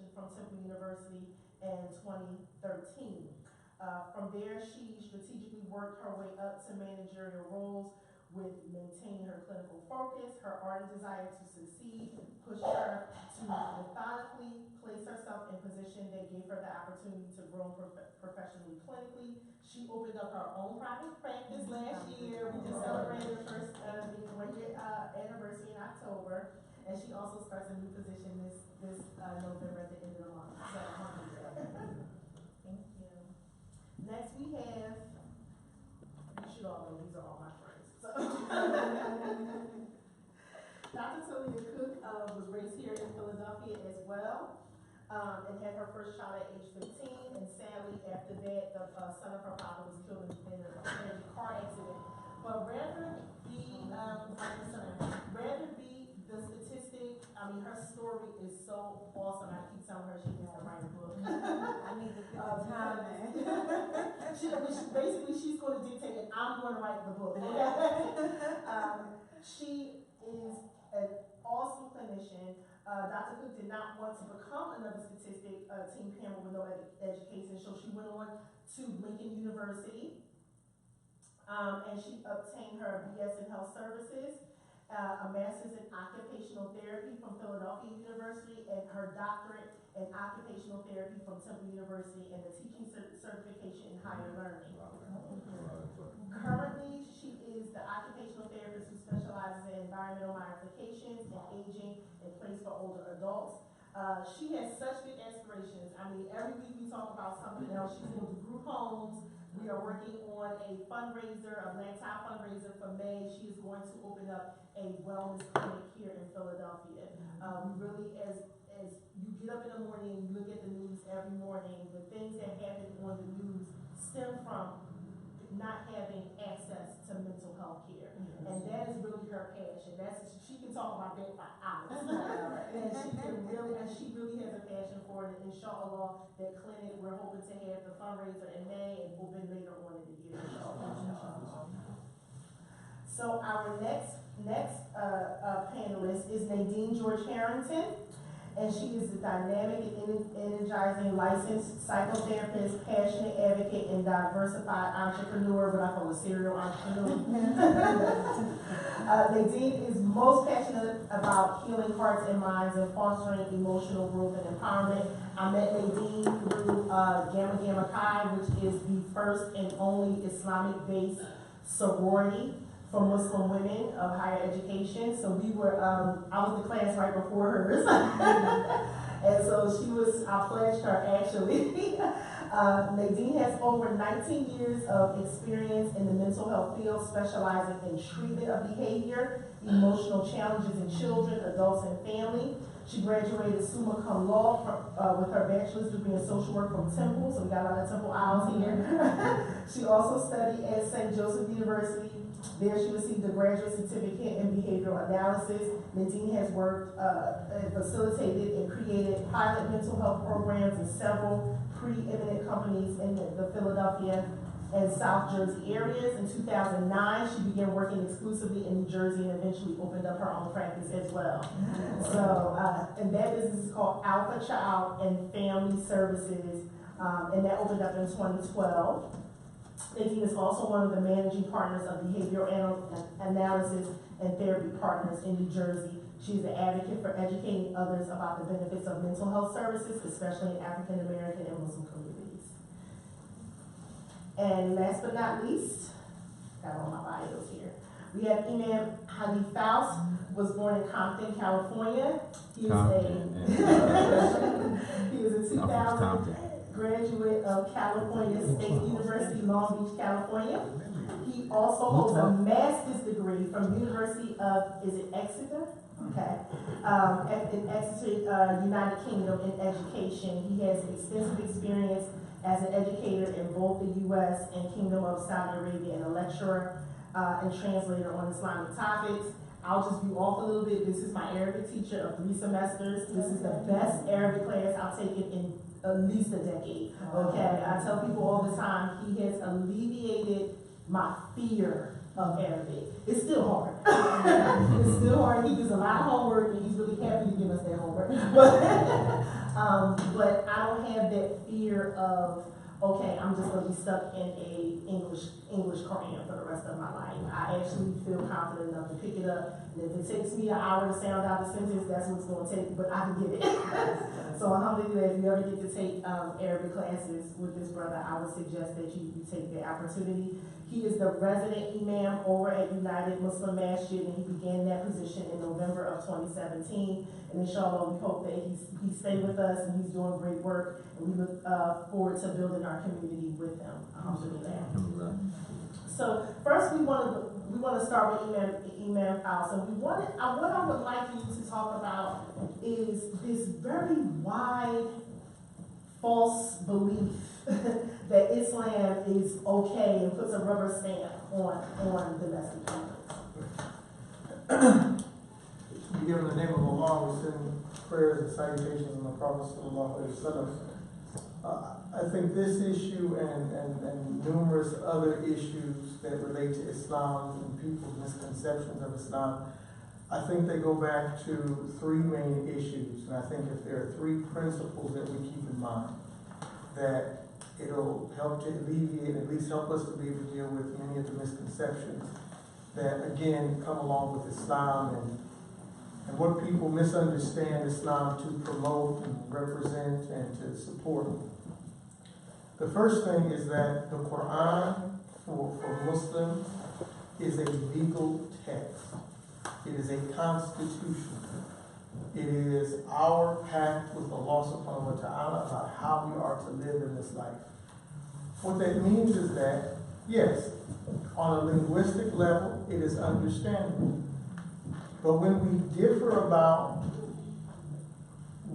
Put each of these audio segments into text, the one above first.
position from Temple University in 2013. From there, she strategically worked her way up to managerial roles with maintaining her clinical focus, her ardent desire to succeed, pushed her to methodically place herself in position that gave her the opportunity to grow professionally, clinically. She opened up her own private practice last year. We just celebrated her first 1-year anniversary in October, and she also starts a new position this November at the end of the month. So, thank you. Next we have, you should all know these are all my friends. So Dr. Taliah Cook was raised here in Philadelphia as well, and had her first child at age 15. And sadly, after that, the son of her father was killed in a tragic car accident. But rather be the statistic. I mean, her story is so awesome. I keep telling her she needs to write a book. I need to get the time in. Basically, she's going to dictate, and I'm going to write the book. She is an awesome clinician. Dr. Cook did not want to become another statistic team Campbell with no education, so she went on to Lincoln University, and she obtained her BS in Health Services, a master's in occupational therapy from Philadelphia University, and her doctorate in occupational therapy from Temple University, and a teaching certification in higher learning. Currently, she is the occupational therapist who specializes in environmental modifications and aging in place for older adults. She has such big aspirations. I mean, every week we talk about something else. She's going to group homes. We are working on a fundraiser, a black tie fundraiser for May. She is going to open up a wellness clinic here in Philadelphia. We really, as you get up in the morning and you look at the news every morning, the things that happen on the news stem from not having access to mental health care. And that is really her passion. She can talk about that for hours. And she really has a passion for it. And inshallah, that clinic, we're hoping to have the fundraiser in May and open later on in the year. So our next panelist is Nadine George-Harrington. And she is a dynamic and energizing licensed psychotherapist, passionate advocate, and diversified entrepreneur, what I call a serial entrepreneur. Nadine is most passionate about healing hearts and minds and fostering emotional growth and empowerment. I met Nadine through Gamma Gamma Chi, which is the first and only Islamic-based sorority for Muslim women of higher education. So we were, I was the class right before hers. And so I pledged her actually. Nadine has over 19 years of experience in the mental health field, specializing in treatment of behavior, emotional challenges in children, adults, and family. She graduated summa cum laude with her bachelor's degree in social work from Temple, so we got a lot of Temple owls here. She also studied at St. Joseph University. There she received a graduate certificate in behavioral analysis. Nadine has worked, facilitated, and created pilot mental health programs in several preeminent companies in the Philadelphia and South Jersey areas. In 2009, she began working exclusively in New Jersey and eventually opened up her own practice as well. So, and that business is called Alpha Child and Family Services, and that opened up in 2012. Nadine is also one of the managing partners of Behavioral Analysis and Therapy Partners in New Jersey. She's an advocate for educating others about the benefits of mental health services, especially in African American and Muslim communities. And last but not least, got all my bios here. We have Imam Hanif Fouse, was born in Compton, California. He is a 2000 graduate of California State University, Long Beach, California. He also holds a master's degree from University of, is it Exeter? Okay. In Exeter, United Kingdom in education. He has extensive experience as an educator in both the U.S. and Kingdom of Saudi Arabia, and a lecturer and translator on Islamic topics. I'll just be off a little bit. This is my Arabic teacher of 3 semesters. This is the best Arabic class I've taken in at least a decade. Okay, I tell people all the time, he has alleviated my fear of Arabic. It's still hard. It's still hard. He does a lot of homework, and he's really happy to give us that homework. But I don't have that fear of, okay, I'm just gonna be stuck in a English Quran for the rest of my life. I actually feel confident enough to pick it up, and if it takes me an hour to sound out a sentence, that's what it's gonna take, but I can get it. So alhamdulillah, if you ever get to take Arabic classes with this brother, I would suggest that you take the opportunity. He is the resident Imam over at United Muslim Masjid, and he began that position in November of 2017. And inshallah, we hope that he stay with us, and he's doing great work, and we look forward to building our community with him. Alhamdulillah. So first, we want to start with Imam Fouse, and what I would like you to talk about is this very wide false belief that Islam is okay and puts a rubber stamp on domestic violence. Given the name of Allah, we send prayers and salutations on the Prophet sallallahu alaihi wasallam. I think this issue and numerous other issues that relate to Islam and people's misconceptions of Islam, I think they go back to three main issues. And I think if there are three principles that we keep in mind, that it'll help to alleviate, at least help us to be able to deal with many of the misconceptions that, again, come along with Islam and what people misunderstand Islam to promote and represent and to support. The first thing is that the Quran for Muslims is a legal text. It is a constitution. It is our pact with Allah subhanahu wa ta'ala about how we are to live in this life. What that means is that, yes, on a linguistic level, it is understandable. But when we differ about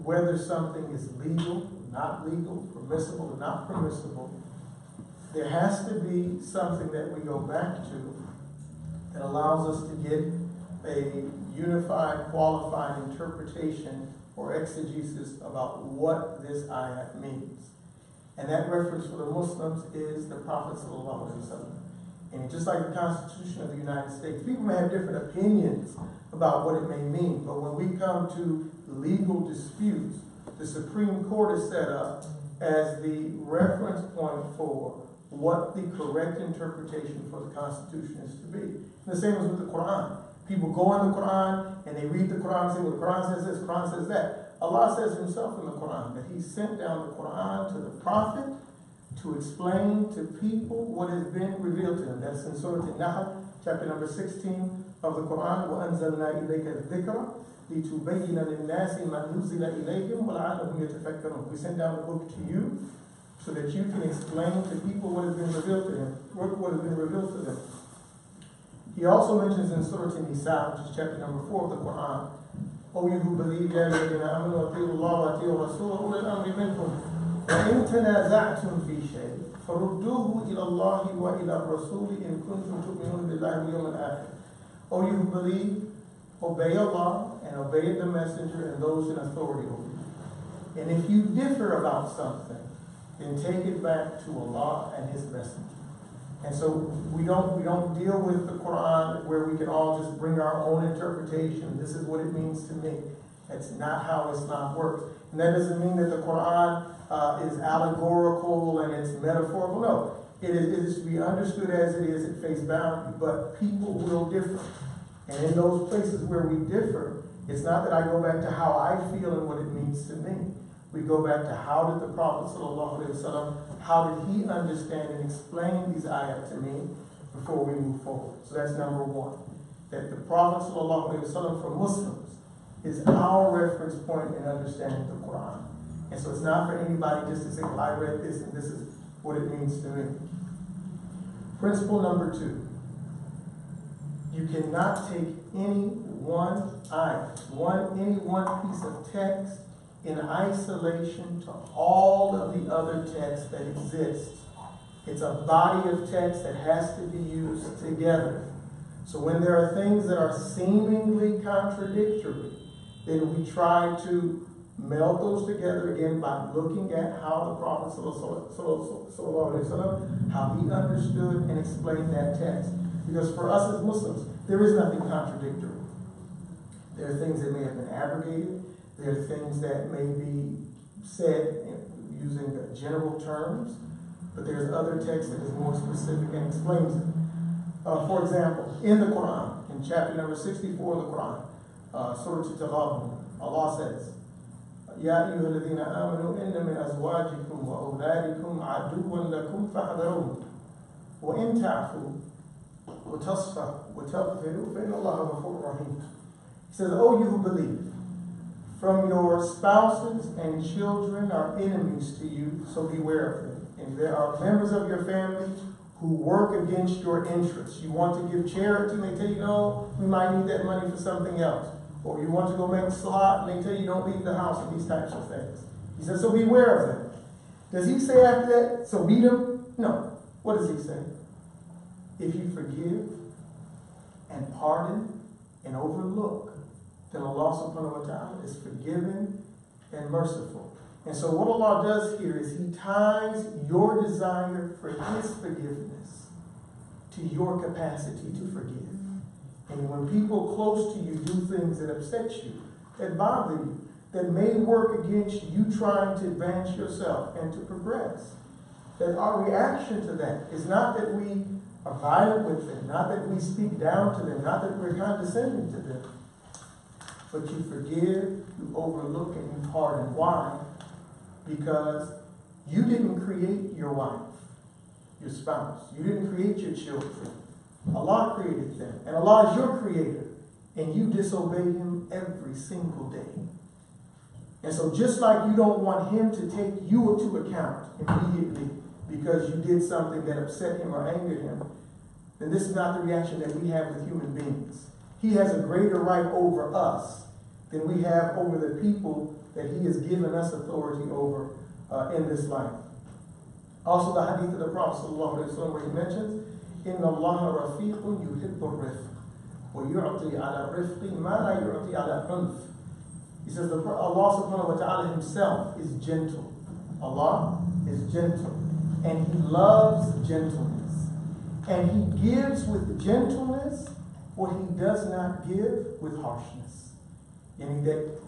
whether something is legal, not legal, permissible, or not permissible, there has to be something that we go back to that allows us to get a unified, qualified interpretation or exegesis about what this ayat means. And that reference for the Muslims is the Prophet sallallahu alaihi wasallam. And just like the Constitution of the United States, people may have different opinions about what it may mean, but when we come to legal disputes, the Supreme Court is set up as the reference point for what the correct interpretation for the Constitution is to be. And the same is with the Quran. People go in the Quran and they read the Quran and say, well, the Quran says this, the Quran says that. Allah says himself in the Quran that he sent down the Quran to the Prophet to explain to people what has been revealed to them. That's in Surah An-Nahl, chapter number 16 of the Quran. وَأَنزَلْنَا إِلَيْكَ الذِّكْرَ لِتُبَيِّنَ لِلنَّاسِ مَا نُزِّلَ إِلَيْهِمْ وَلَعَلَّهُمْ يَتَفَكَّرُونَ. We sent down the book to you so that you can explain to people what has been revealed to them, what has been revealed to them. He also mentions in Surah An-Nisa, which is chapter number 4 of the Quran, O you who believe, يَا الَّذِينَ آمَنُوا أَطِيعُوا اللَّهَ وَأَطِيعُوا الرَّسُولَ وَأُولِي الْأَمْرِ مِنكُمْ وَإِن تَنَازَعْتُمْ فِي شَيْءٍ فَرُدُّوهُ إِلَى اللَّهِ وَإِلَى الرَّسُولِ إِن كُنتُمْ تُؤْمِنُونَ بِاللَّهِ وَالْيَوْمِ الْآخِرِ. O you who believe, obey Allah and obey the Messenger and those in authority over you. And if you differ about something, then take it back to Allah and His Messenger. And so we don't deal with the Quran where we can all just bring our own interpretation. This is what it means to me. That's not how Islam works. And that doesn't mean that the Quran is allegorical and it's metaphorical. No, it is to be understood as it is at face value. But people will differ. And in those places where we differ, it's not that I go back to how I feel and what it means to me. We go back to how did the Prophet ﷺ, how did he understand and explain these ayat to me before we move forward. So that's number one. That the Prophet ﷺ for Muslims is our reference point in understanding the Quran. And so it's not for anybody just to say, well, I read this and this is what it means to me. Principle number 2. You cannot take any one ayat, any one piece of text in isolation to all of the other texts that exist. It's a body of text that has to be used together. So when there are things that are seemingly contradictory, then we try to meld those together again by looking at how the Prophet ﷺ, how he understood and explained that text. Because for us as Muslims, there is nothing contradictory. There are things that may have been abrogated. There are things that may be said using general terms, but there's other text that is more specific and explains it. For example, in the Quran, in chapter number 64 of the Quran, Surah Al-Taghabun, Allah says, يا أيها الذين آمنوا إن من أزواجكم وأولادكم عدوا لكم فاحذروهم وإن تعفوا وتصفحوا وتغفروا فإن الله غفور رحيم. He says, "O you who believe, from your spouses and children are enemies to you, so beware of them. And there are members of your family who work against your interests. You want to give charity, and they tell you, no, we might need that money for something else. Or you want to go make salat, and they tell you don't leave the house, and these types of things." He says, so beware of them. Does he say after that, so beat them? No. What does he say? If you forgive and pardon and overlook, then Allah subhanahu wa ta'ala is forgiving and merciful. And so what Allah does here is he ties your desire for his forgiveness to your capacity to forgive. And when people close to you do things that upset you, that bother you, that may work against you trying to advance yourself and to progress, that our reaction to that is not that we are violent with them, not that we speak down to them, not that we're condescending to them, but you forgive, you overlook, and you pardon. Why? Because you didn't create your wife, your spouse. You didn't create your children. Allah created them. And Allah is your creator. And you disobey him every single day. And so just like you don't want him to take you into account immediately because you did something that upset him or angered him, then this is not the reaction that we have with human beings. He has a greater right over us than we have over the people that he has given us authority over in this life. Also the hadith of the Prophet ﷺ where he mentions, إِنَّ اللَّهَ رَفِيقٌ يُحِبُّ الرِّفْقَ وَيُعْطِي عَلَى الرِّفْقِ مَا لَا يُعْطِي عَلى الْعُنْفِ. He says Allah subhanahu wa ta'ala himself is gentle. Allah is gentle. And he loves gentleness. And he gives with gentleness what he does not give with harshness. And that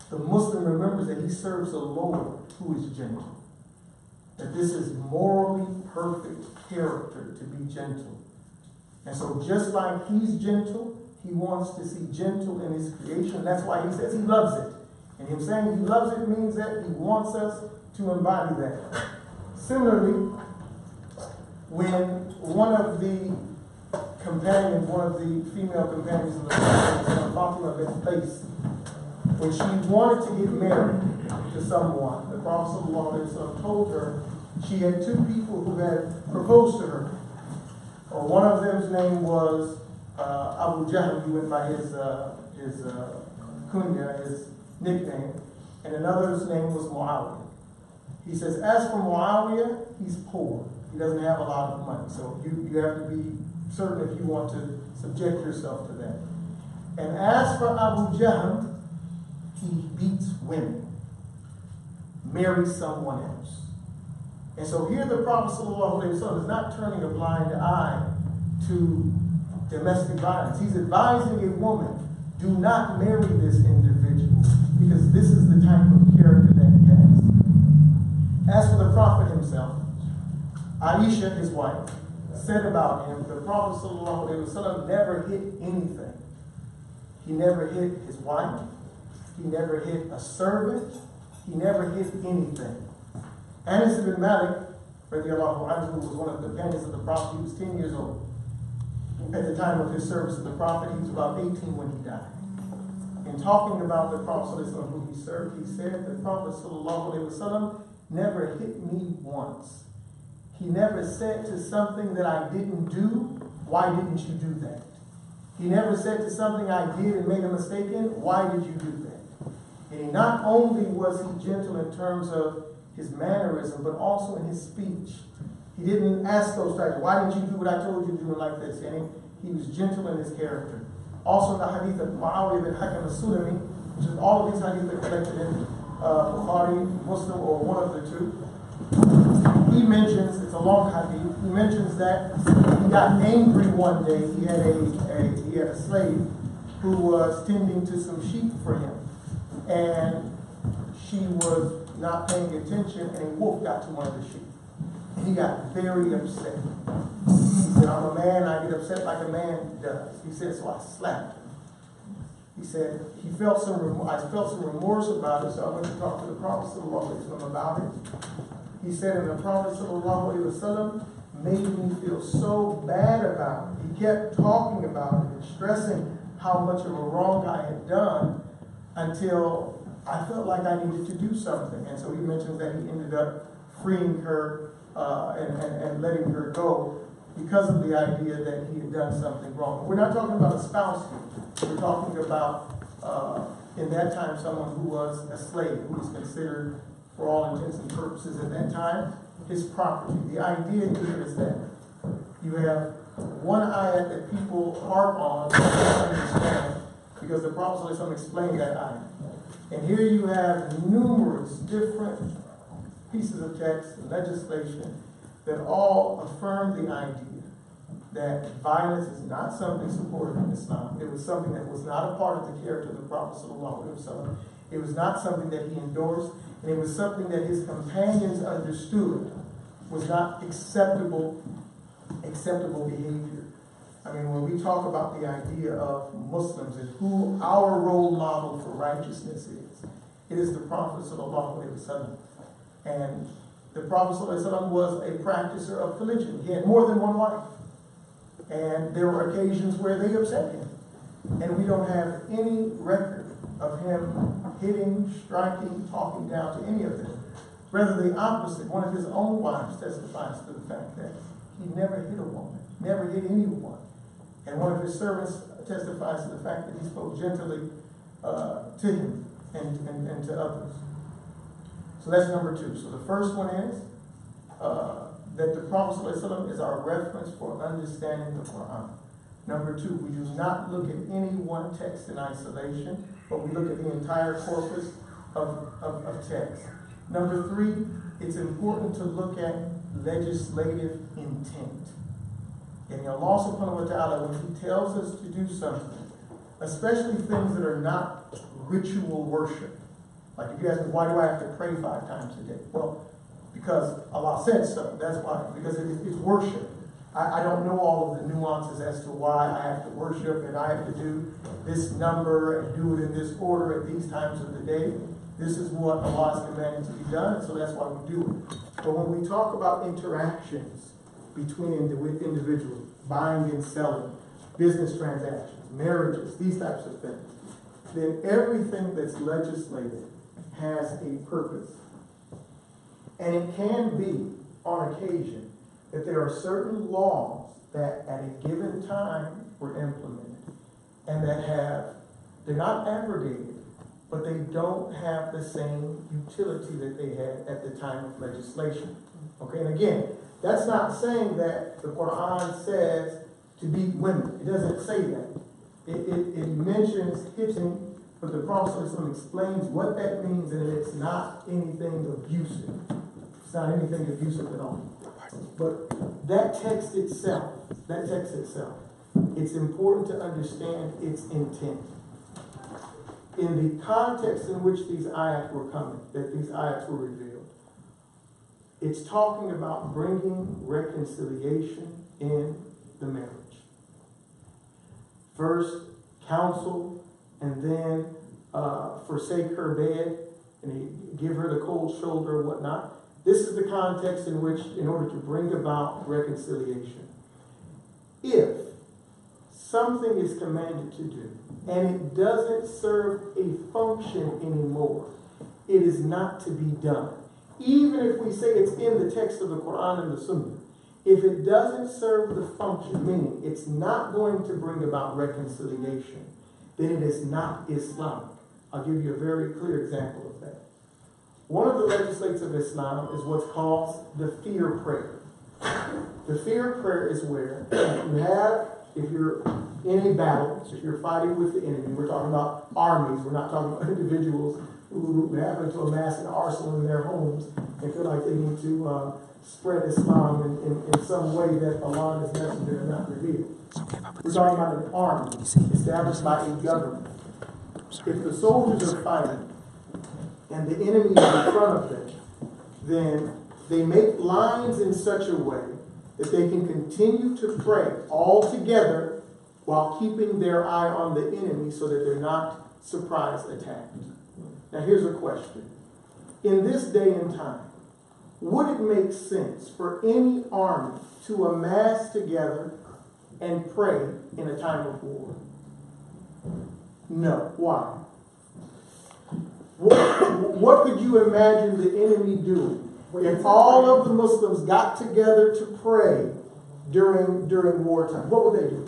the Muslim remembers that he serves a Lord who is gentle. That this is morally perfect character to be gentle. And so just like he's gentle, he wants to see gentle in his creation. That's why he says he loves it. And him saying he loves it means that he wants us to embody that. Similarly, when one of the companions, one of the female companions of the Prophet, Fatima bint Qais, when she wanted to get married to someone, the Prophet ﷺ told her she had two people who had proposed to her. One of them's name was Abu Jahl. He went by his kunya, his nickname, and another's name was Muawiyah. He says, as for Muawiyah, he's poor. He doesn't have a lot of money. So you have to be certain if you want to subject yourself to that. And as for Abu Jahl, he beats women, marries someone else. And so here the Prophet ﷺ is not turning a blind eye to domestic violence. He's advising a woman, do not marry this individual because this is the type of character that he has. As for the Prophet himself, Aisha, his wife, said about him, the Prophet ﷺ never hit anything. He never hit his wife. He never hit a servant. He never hit anything. Anas ibn Malik, radiallahu anhu, was one of the companions of the Prophet. He was 10 years old. At the time of his service to the Prophet, he was about 18 when he died. In talking about the Prophet who he served, he said the Prophet never hit me once. He never said to something that I didn't do, why didn't you do that? He never said to something I did and made a mistake in, why did you do that? And not only was he gentle in terms of his mannerism, but also in his speech. He didn't ask those types, why didn't you do what I told you to do it like this? And he was gentle in his character. Also in the hadith of Muawiyah bin Hakam al-Sulami, which is all of these hadiths are collected in Bukhari, Muslim, or one of the two. He mentions, it's a long hadith, he mentions that he got angry one day. He had a slave who was tending to some sheep for him. And she was not paying attention and a wolf got to one of the sheep. And he got very upset. He said, I'm a man, I get upset like a man does. He said, so I slapped him. He said, I felt some remorse about it, so I went to talk to the Prophet ﷺ about it. He said, and the Prophet ﷺ made me feel so bad about it. He kept talking about it and stressing how much of a wrong I had done until I felt like I needed to do something. And so he mentions that he ended up freeing her and letting her go because of the idea that he had done something wrong. We're not talking about a spouse here. We're talking about, in that time, someone who was a slave, who was considered, for all intents and purposes at that time, his property. The idea here is that you have one ayat that people harp on to understand, because the Prophet ﷺ explained that ayat. And here you have numerous different pieces of text, legislation, that all affirm the idea that violence is not something supported in Islam. It was something that was not a part of the character of the Prophet ﷺ. It was not something that he endorsed, and it was something that his companions understood was not acceptable behavior. I mean, when we talk about the idea of Muslims and who our role model for righteousness is, it is the Prophet ﷺ. And the Prophet ﷺ was a practicer of polygyny. He had more than one wife. And there were occasions where they upset him. And we don't have any record of him hitting, striking, talking down to any of them. Rather the opposite. One of his own wives testifies to the fact that he never hit a woman, never hit anyone. And one of his servants testifies to the fact that he spoke gently to him and to others. So that's number two. So the first one is that the Prophet ﷺ is our reference for understanding the Quran. Number two, we do not look at any one text in isolation, but we look at the entire corpus of text. Number three, it's important to look at legislative intent. And Allah subhanahu wa ta'ala, when He tells us to do something, especially things that are not ritual worship, like if you ask me, why do I have to pray 5 times a day? Well, because Allah said so. That's why. Because it's worship. I don't know all of the nuances as to why I have to worship and I have to do this number and do it in this order at these times of the day. This is what Allah has commanded to be done, so that's why we do it. But when we talk about interactions between individuals, buying and selling, business transactions, marriages, these types of things, then everything that's legislated has a purpose. And it can be, on occasion, that there are certain laws that at a given time were implemented and that they're not abrogated, but they don't have the same utility that they had at the time of legislation. Okay, and again, that's not saying that the Quran says to beat women. It doesn't say that. It mentions hitting, but the Prophet explains what that means, and it's not anything abusive. It's not anything abusive at all. But that text itself, it's important to understand its intent. In the context in which these ayats were coming, that these ayats were revealed, it's talking about bringing reconciliation in the marriage. First, counsel, and then forsake her bed, and give her the cold shoulder and whatnot. This is the context in which, in order to bring about reconciliation, if something is commanded to do, and it doesn't serve a function anymore, it is not to be done. Even if we say it's in the text of the Quran and the Sunnah, if it doesn't serve the function, meaning it's not going to bring about reconciliation, then it is not Islamic. I'll give you a very clear example of that. One of the legislates of Islam is what's called the fear prayer. The fear prayer is where if you're in a battle, if you're fighting with the enemy, we're talking about armies, we're not talking about individuals who happen to amass an arsenal in their homes and feel like they need to spread Islam in some way that Allah and His Messenger have not revealed. We're talking about an army established by a government. If the soldiers are fighting and the enemy is in front of them, then they make lines in such a way that they can continue to pray all together while keeping their eye on the enemy so that they're not surprise attacked. Now here's a question. In this day and time, would it make sense for any army to amass together and pray in a time of war? No. Why? What could you imagine the enemy doing if all of the Muslims got together to pray during wartime? What would they do?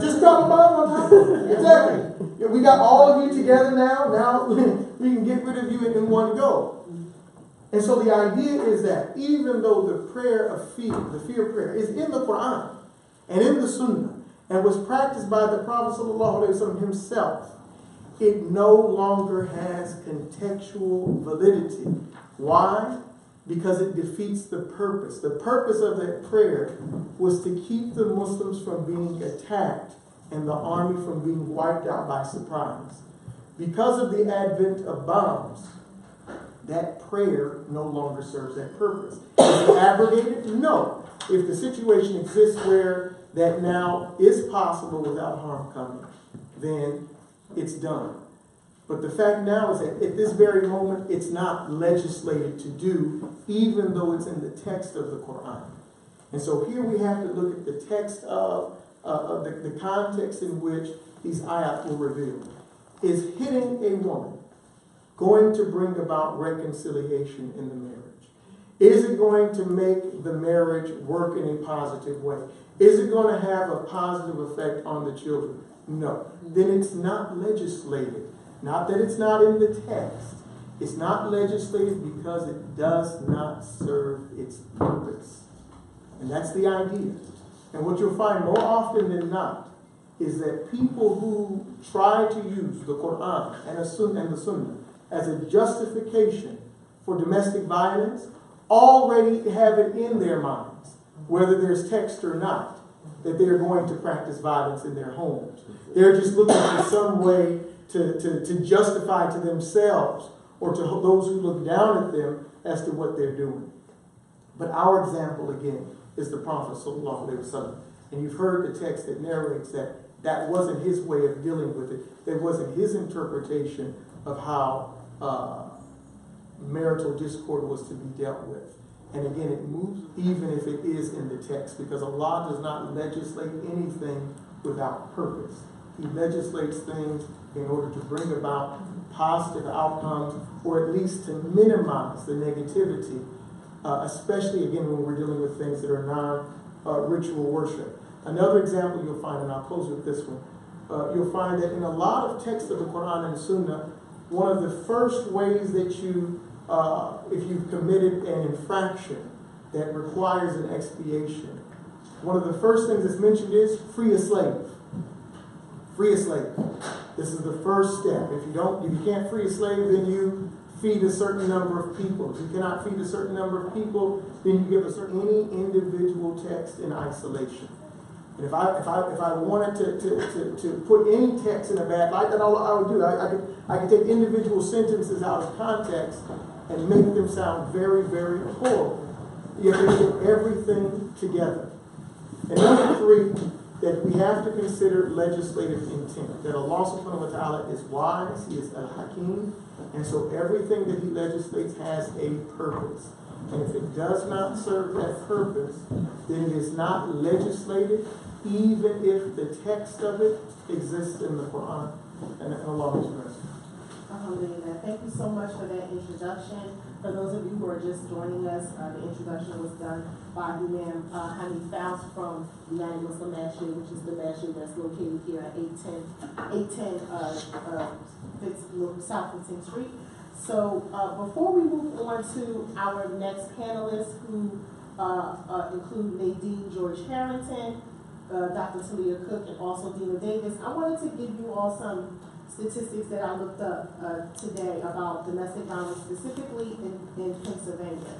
Just drop a bomb on top of it. Exactly. Yeah, we got all of you together now. Now we can get rid of you in one go. And so the idea is that even though the prayer of fear, the fear prayer, is in the Quran and in the Sunnah and was practiced by the Prophet ﷺ himself, it no longer has contextual validity. Why? Because it defeats the purpose. The purpose of that prayer was to keep the Muslims from being attacked and the army from being wiped out by surprise. Because of the advent of bombs, that prayer no longer serves that purpose. Is it abrogated? No. If the situation exists where that now is possible without harm coming, then it's done. But the fact now is that at this very moment, it's not legislated to do, even though it's in the text of the Quran. And so here we have to look at the text of the context in which these ayat were revealed. Is hitting a woman going to bring about reconciliation in the marriage? Is it going to make the marriage work in a positive way? Is it going to have a positive effect on the children? No. Then it's not legislated. Not that it's not in the text. It's not legislated because it does not serve its purpose. And that's the idea. And what you'll find more often than not is that people who try to use the Quran and the Sunnah as a justification for domestic violence already have it in their minds, whether there's text or not, that they're going to practice violence in their homes. They're just looking for some way to justify to themselves or to those who look down at them as to what they're doing. But our example, again, is the Prophet ﷺ. And you've heard the text that narrates that that wasn't his way of dealing with it. That wasn't his interpretation of how marital discord was to be dealt with. And again, it moves even if it is in the text, because Allah does not legislate anything without purpose. He legislates things in order to bring about positive outcomes, or at least to minimize the negativity, especially again when we're dealing with things that are non-ritual worship. Another example you'll find, and I'll close with this one, you'll find that in a lot of texts of the Quran and Sunnah, one of the first ways that you, if you've committed an infraction that requires an expiation, one of the first things that's mentioned is free a slave. Free a slave. This is the first step. If you can't free a slave, then you feed a certain number of people. If you cannot feed a certain number of people, then you give any individual text in isolation. And if I wanted to put any text in a bad light, then all I would do, I could take individual sentences out of context and make them sound very, very horrible. You have to get everything together. And number three, that we have to consider legislative intent. That Allah subhanahu wa ta'ala is wise, He is al-Hakim, and so everything that He legislates has a purpose. And if it does not serve that purpose, then it is not legislated, even if the text of it exists in the Quran. And Allah is blessed. Alhamdulillah. Thank you so much for that introduction. For those of you who are just joining us, the introduction was done by Imam Hanif Fouse from United Muslim Masjid, which is the masjid that's located here at 810 South 15th Street. So before we move on to our next panelists, who include Nadine, George-Harrington, Dr. Taliah Cook, and also Deana Davis, I wanted to give you all some statistics that I looked up today about domestic violence, specifically in Pennsylvania.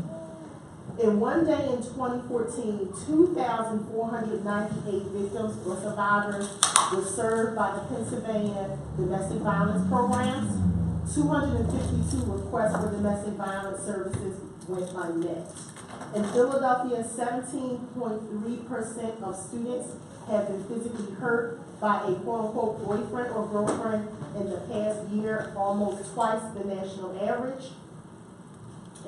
In one day in 2014, 2,498 victims or survivors were served by the Pennsylvania domestic violence programs. 252 requests for domestic violence services went unmet. In Philadelphia, 17.3% of students have been physically hurt by a quote-unquote boyfriend or girlfriend in the past year, almost twice the national average.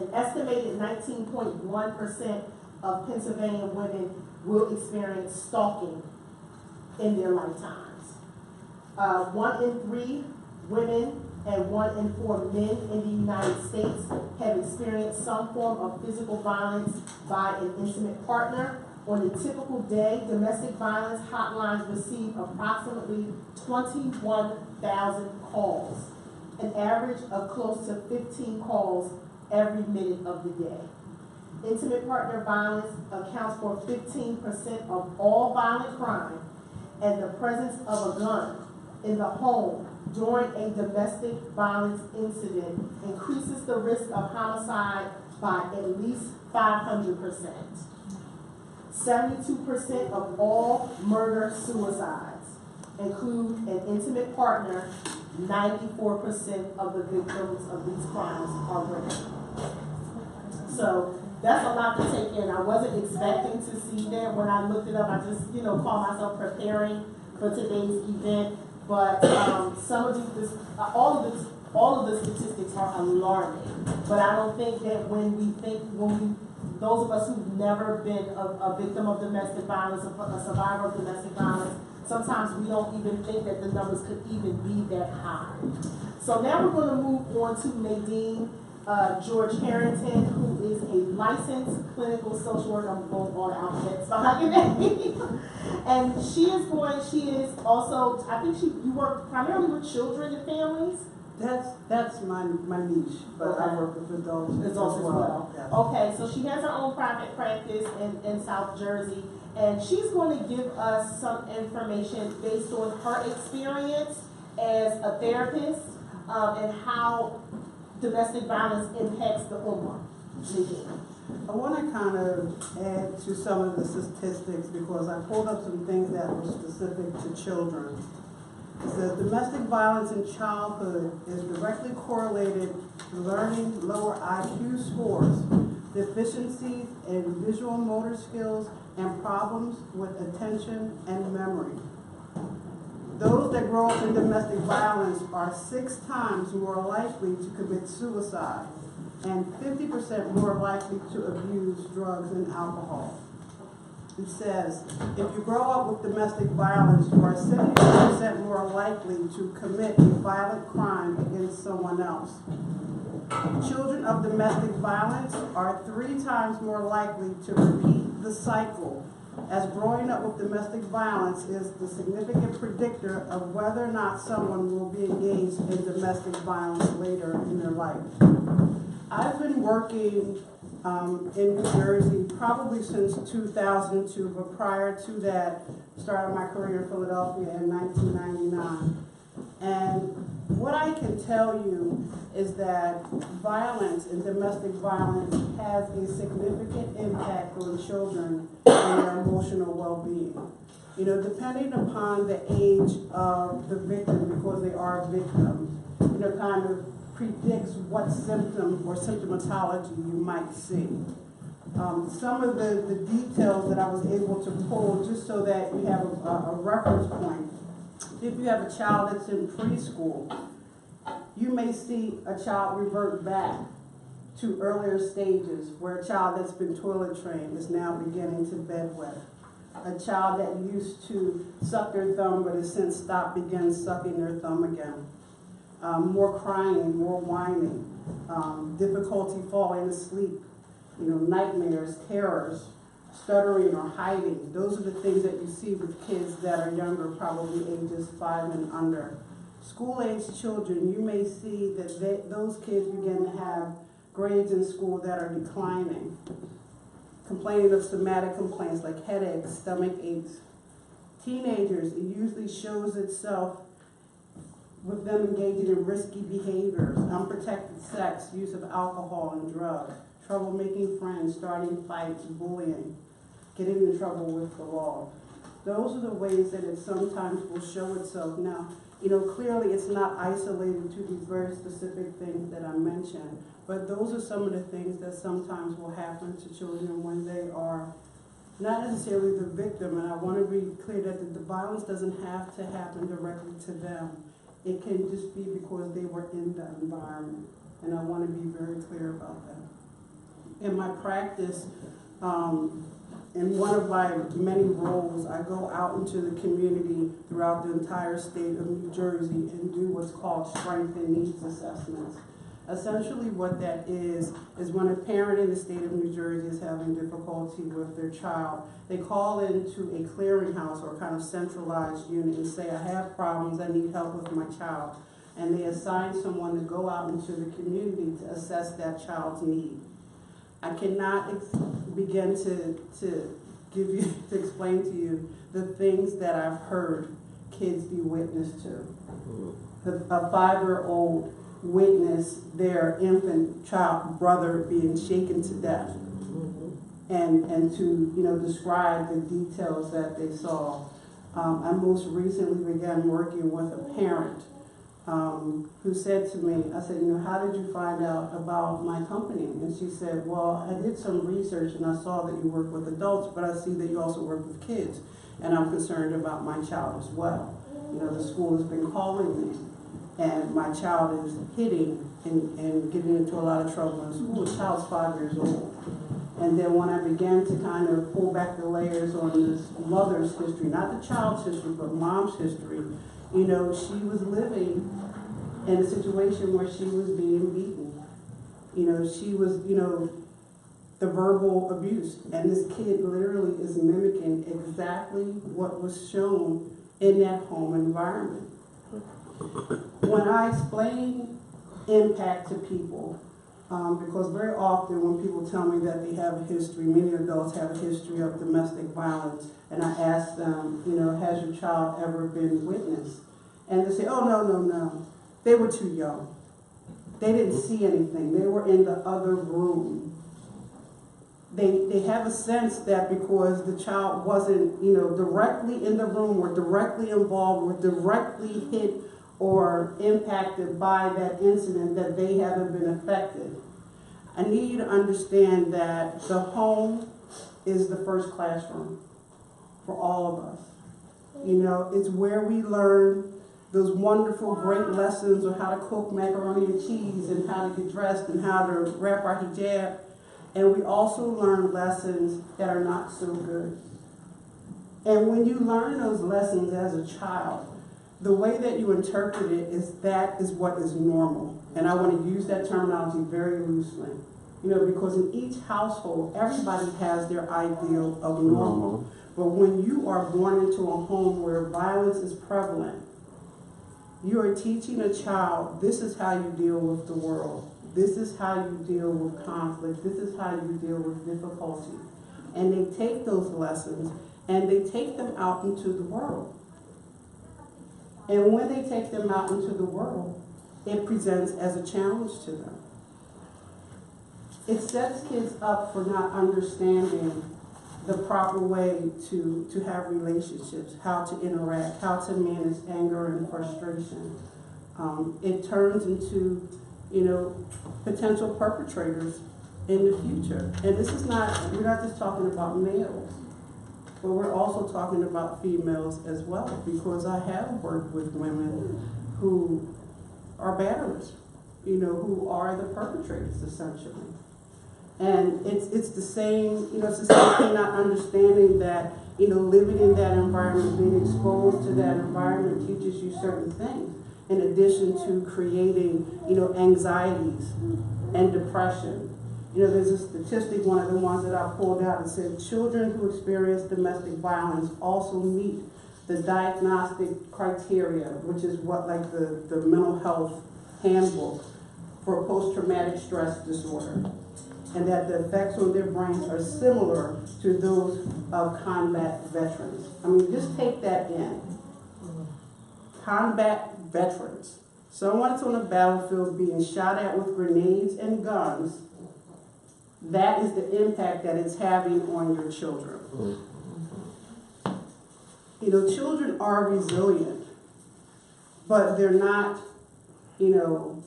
An estimated 19.1% of Pennsylvania women will experience stalking in their lifetimes. 1 in 3 women and 1 in 4 men in the United States have experienced some form of physical violence by an intimate partner. On a typical day, domestic violence hotlines receive approximately 21,000 calls, an average of close to 15 calls every minute of the day. Intimate partner violence accounts for 15% of all violent crime, and the presence of a gun in the home during a domestic violence incident increases the risk of homicide by at least 500%. 72% of all murder-suicides include an intimate partner. 94% of the victims of these crimes are women. So that's a lot to take in. I wasn't expecting to see that when I looked it up. I just, called myself preparing for today's event. But some of these, all of the statistics are alarming. But I don't think that those of us who've never been a victim of domestic violence, a survivor of domestic violence, sometimes we don't even think that the numbers could even be that high. So now we're going to move on to Nadine George-Harrington, who is a licensed clinical social worker. I'm going all the alphabets behind your name. And she is also, I think you work primarily with children and families. That's my niche, but Okay. I work with adults As well. Yes. Okay, so she has her own private practice in South Jersey, and she's going to give us some information based on her experience as a therapist and how domestic violence impacts the Ummah. I want to kind of add to some of the statistics because I pulled up some things that were specific to children. It says domestic violence in childhood is directly correlated to learning lower IQ scores, deficiencies in visual motor skills, and problems with attention and memory. Those that grow up in domestic violence are 6 times more likely to commit suicide and 50% more likely to abuse drugs and alcohol. It says, if you grow up with domestic violence, you are 70% more likely to commit a violent crime against someone else. Children of domestic violence are 3 times more likely to repeat the cycle, as growing up with domestic violence is the significant predictor of whether or not someone will be engaged in domestic violence later in their life. I've been working in New Jersey probably since 2002, but prior to that, started my career in Philadelphia in 1999. And what I can tell you is that violence and domestic violence has a significant impact on children and their emotional well-being. Depending upon the age of the victim, because they are victims, kind of predicts what symptom or symptomatology you might see. Some of the details that I was able to pull, just so that you have a reference point. If you have a child that's in preschool, you may see a child revert back to earlier stages where a child that's been toilet trained is now beginning to bedwet. A child that used to suck their thumb but has since stopped begins sucking their thumb again. More crying, more whining, difficulty falling asleep, nightmares, terrors, stuttering or hiding. Those are the things that you see with kids that are younger, probably ages 5 and under. School-age children, you may see that those kids begin to have grades in school that are declining, complaining of somatic complaints like headaches, stomach aches. Teenagers, it usually shows itself with them engaging in risky behaviors, unprotected sex, use of alcohol and drugs, trouble making friends, starting fights, bullying, getting in trouble with the law. Those are the ways that it sometimes will show itself. Now, You know, clearly it's not isolated to these very specific things that I mentioned, but those are some of the things that sometimes will happen to children when they are not necessarily the victim. And I want to be clear that the violence doesn't have to happen directly to them. It can just be because they were in that environment. And I want to be very clear about that. In my practice, in one of my many roles, I go out into the community throughout the entire state of New Jersey and do what's called strength and needs assessments. Essentially what that is when a parent in the state of New Jersey is having difficulty with their child, they call into a clearinghouse or kind of centralized unit and say, I have problems, I need help with my child. And they assign someone to go out into the community to assess that child's need. I cannot begin to give you, to explain to you the things that I've heard kids be witness to. A 5-year-old witness their infant child brother being shaken to death, and to describe the details that they saw. I most recently began working with a parent who said to me, I said, how did you find out about my company? And she said, well, I did some research and I saw that you work with adults, but I see that you also work with kids, and I'm concerned about my child as well. The school has been calling me, and my child is hitting and getting into a lot of trouble in school. The child's 5 years old. And then when I began to kind of pull back the layers on this mother's history, not the child's history, but mom's history, she was living in a situation where she was being beaten. She was, the verbal abuse. And this kid literally is mimicking exactly what was shown in that home environment. When I explain impact to people, because very often when people tell me that they have a history, many adults have a history of domestic violence, and I ask them, has your child ever been witnessed? And they say, oh, no. They were too young. They didn't see anything. They were in the other room. They have a sense that because the child wasn't, directly in the room or directly involved or directly hit or impacted by that incident, that they haven't been affected. I need you to understand that the home is the first classroom for all of us. It's where we learn those wonderful, great lessons on how to cook macaroni and cheese and how to get dressed and how to wrap our hijab. And we also learn lessons that are not so good. And when you learn those lessons as a child, the way that you interpret it is that is what is normal. And I want to use that terminology very loosely. Because in each household, everybody has their ideal of normal. But when you are born into a home where violence is prevalent, you are teaching a child, this is how you deal with the world. This is how you deal with conflict. This is how you deal with difficulty. And they take those lessons and they take them out into the world. And when they take them out into the world, it presents as a challenge to them. It sets kids up for not understanding the proper way to have relationships, how to interact, how to manage anger and frustration. It turns into, potential perpetrators in the future. And this is we're not just talking about males, but we're also talking about females as well, because I have worked with women who are batterers, who are the perpetrators essentially. And it's the same, it's the same thing, not understanding that, living in that environment, being exposed to that environment teaches you certain things, in addition to creating, anxieties and depression. There's a statistic, one of the ones that I pulled out, that said children who experience domestic violence also meet the diagnostic criteria, which is what, like the mental health handbook for post-traumatic stress disorder. And that the effects on their brains are similar to those of combat veterans. I mean, just take that in. Combat veterans. Someone that's on a battlefield being shot at with grenades and guns, that is the impact that it's having on your children. Children are resilient. but they're not, you know,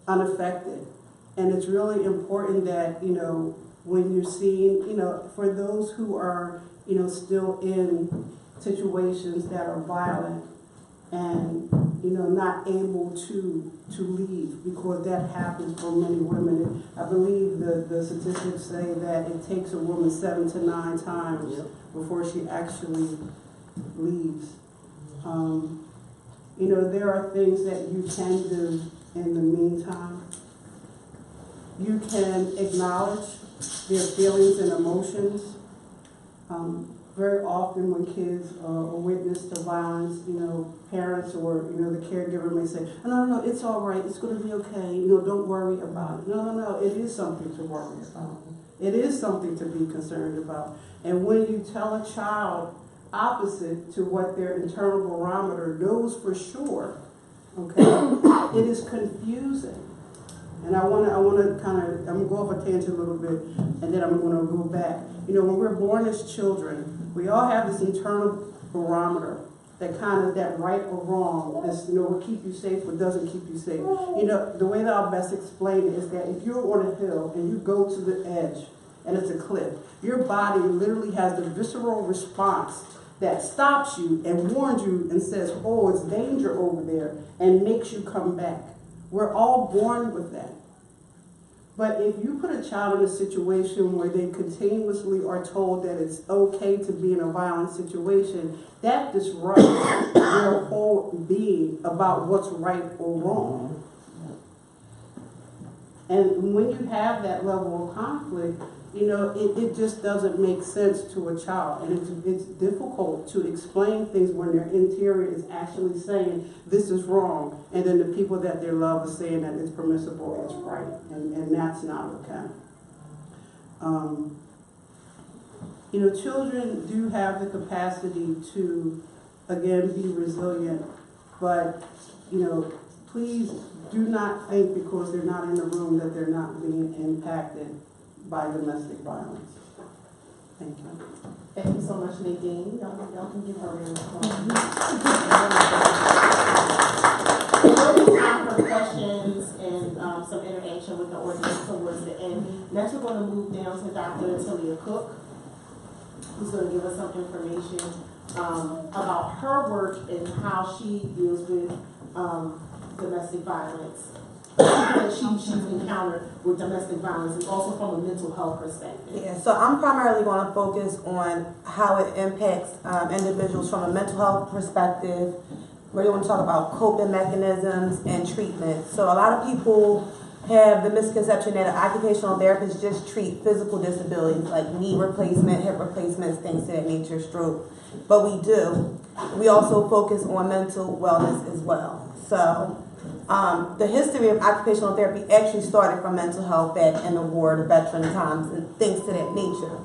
unaffected. And it's really important that, you know, when you're seeing, you know, for those who are, you know, still in situations that are violent and, you know, not able to leave, because that happens for many women. I believe the statistics say that it takes a woman 7 to 9 times before she actually leaves. You know, there are things that you can do in the meantime. You can acknowledge their feelings and emotions. Very often when kids are witness to violence, you know, parents or, you know, the caregiver may say, no, it's all right, it's going to be okay, you know, don't worry about it. No, it is something to worry about. It is something to be concerned about. And when you tell a child opposite to what their internal barometer knows for sure, okay, it is confusing. And I want to kind of, I'm going to go off a tangent a little bit, and then I'm going to go back. You know, when we're born as children, we all have this internal barometer that kind of, that right or wrong, this, you know, will keep you safe or doesn't keep you safe. You know, the way that I'll best explain it is that if you're on a hill and you go to the edge and it's a cliff, your body literally has the visceral response that stops you and warns you and says, oh, it's danger over there, and makes you come back. We're all born with that. But if you put a child in a situation where they continuously are told that it's okay to be in a violent situation, that disrupts their whole being about what's right or wrong. And when you have that level of conflict, you know, it just doesn't make sense to a child. And it's difficult to explain things when their interior is actually saying, this is wrong. And then the people that they love are saying that it's permissible, it's right. And that's not okay. You know, children do have the capacity to, again, be resilient. But, you know, please do not think because they're not in the room that they're not being impacted by domestic violence. Thank you. Thank you so much, Nadine. Y'all can give her a round of applause. We'll be time for questions and some interaction with the audience towards the end. Next, we're going to move down to Dr. Taliah Cook, who's going to give us some information about her work and how she deals with domestic violence. That she's encountered with domestic violence, and also from a mental health perspective. Yeah, so I'm primarily going to focus on how it impacts individuals from a mental health perspective. We're going to talk about coping mechanisms and treatment. So a lot of people have the misconception that an occupational therapist just treat physical disabilities like knee replacement, hip replacements, things of that nature, stroke. But we do. We also focus on mental wellness as well. So the history of occupational therapy actually started from mental health back in the war, the veteran times, and things to that nature.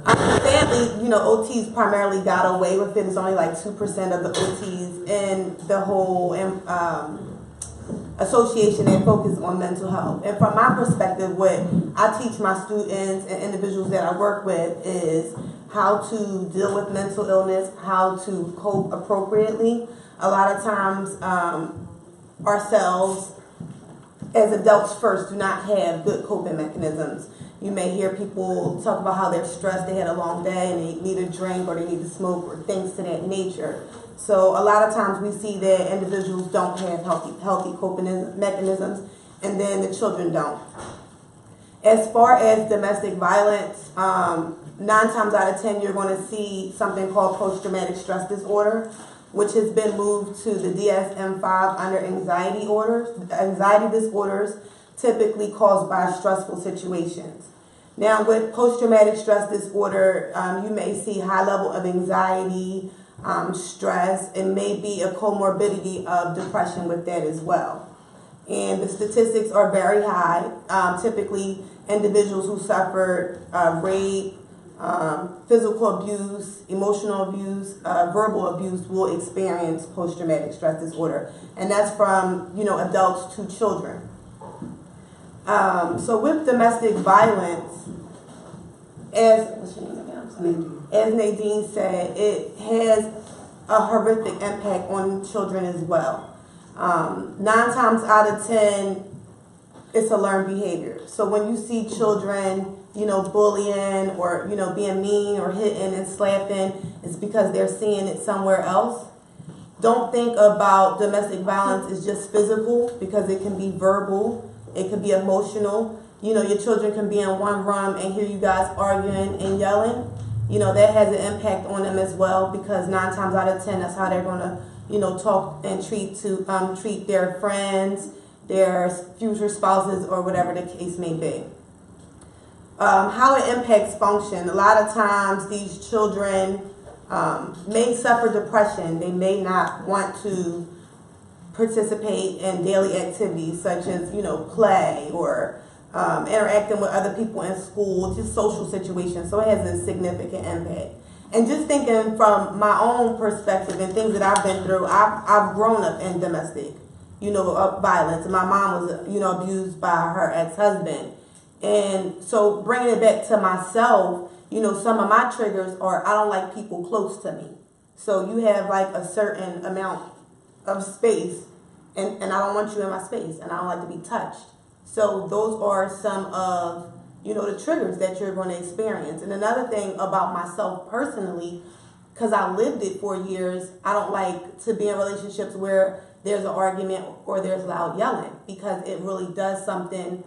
Sadly, you know, OTs primarily got away with it. It's only like 2% of the OTs in the whole association that focus on mental health. And from my perspective, what I teach my students and individuals that I work with is how to deal with mental illness, how to cope appropriately. A lot of times, ourselves as adults first do not have good coping mechanisms. You may hear people talk about how they're stressed, they had a long day and they need a drink or they need to smoke or things to that nature. So a lot of times we see that individuals don't have healthy coping mechanisms, and then the children don't. As far as domestic violence, 9 times out of 10 you're going to see something called post-traumatic stress disorder, which has been moved to the DSM-5 under anxiety disorders, typically caused by stressful situations. Now, with post-traumatic stress disorder, you may see high level of anxiety, stress, and maybe a comorbidity of depression with that as well. And the statistics are very high. Typically, individuals who suffered rape, physical abuse, emotional abuse, verbal abuse will experience post-traumatic stress disorder, and that's from, you know, adults to children. So with domestic violence, as Nadine said, it has a horrific impact on children as well. 9 times out of 10, it's a learned behavior. So when you see children, bullying or, being mean or hitting and slapping, it's because they're seeing it somewhere else. Don't think about domestic violence as just physical, because it can be verbal, it can be emotional. Your children can be in one room and hear you guys arguing and yelling. That has an impact on them as well, because 9 times out of 10, that's how they're going to, talk and treat their friends, their future spouses, or whatever the case may be. How it impacts function. A lot of times these children may suffer depression. They may not want to participate in daily activities such as, play or interacting with other people in school, just social situations. So it has a significant impact. And just thinking from my own perspective and things that I've been through, I've grown up in domestic, violence. And my mom was, abused by her ex-husband. And so bringing it back to myself, some of my triggers are I don't like people close to me. So you have like a certain amount of space and I don't want you in my space and I don't like to be touched. So those are some of, the triggers that you're going to experience. And another thing about myself personally, because I lived it for years, I don't like to be in relationships where there's an argument or there's loud yelling, because it really does something,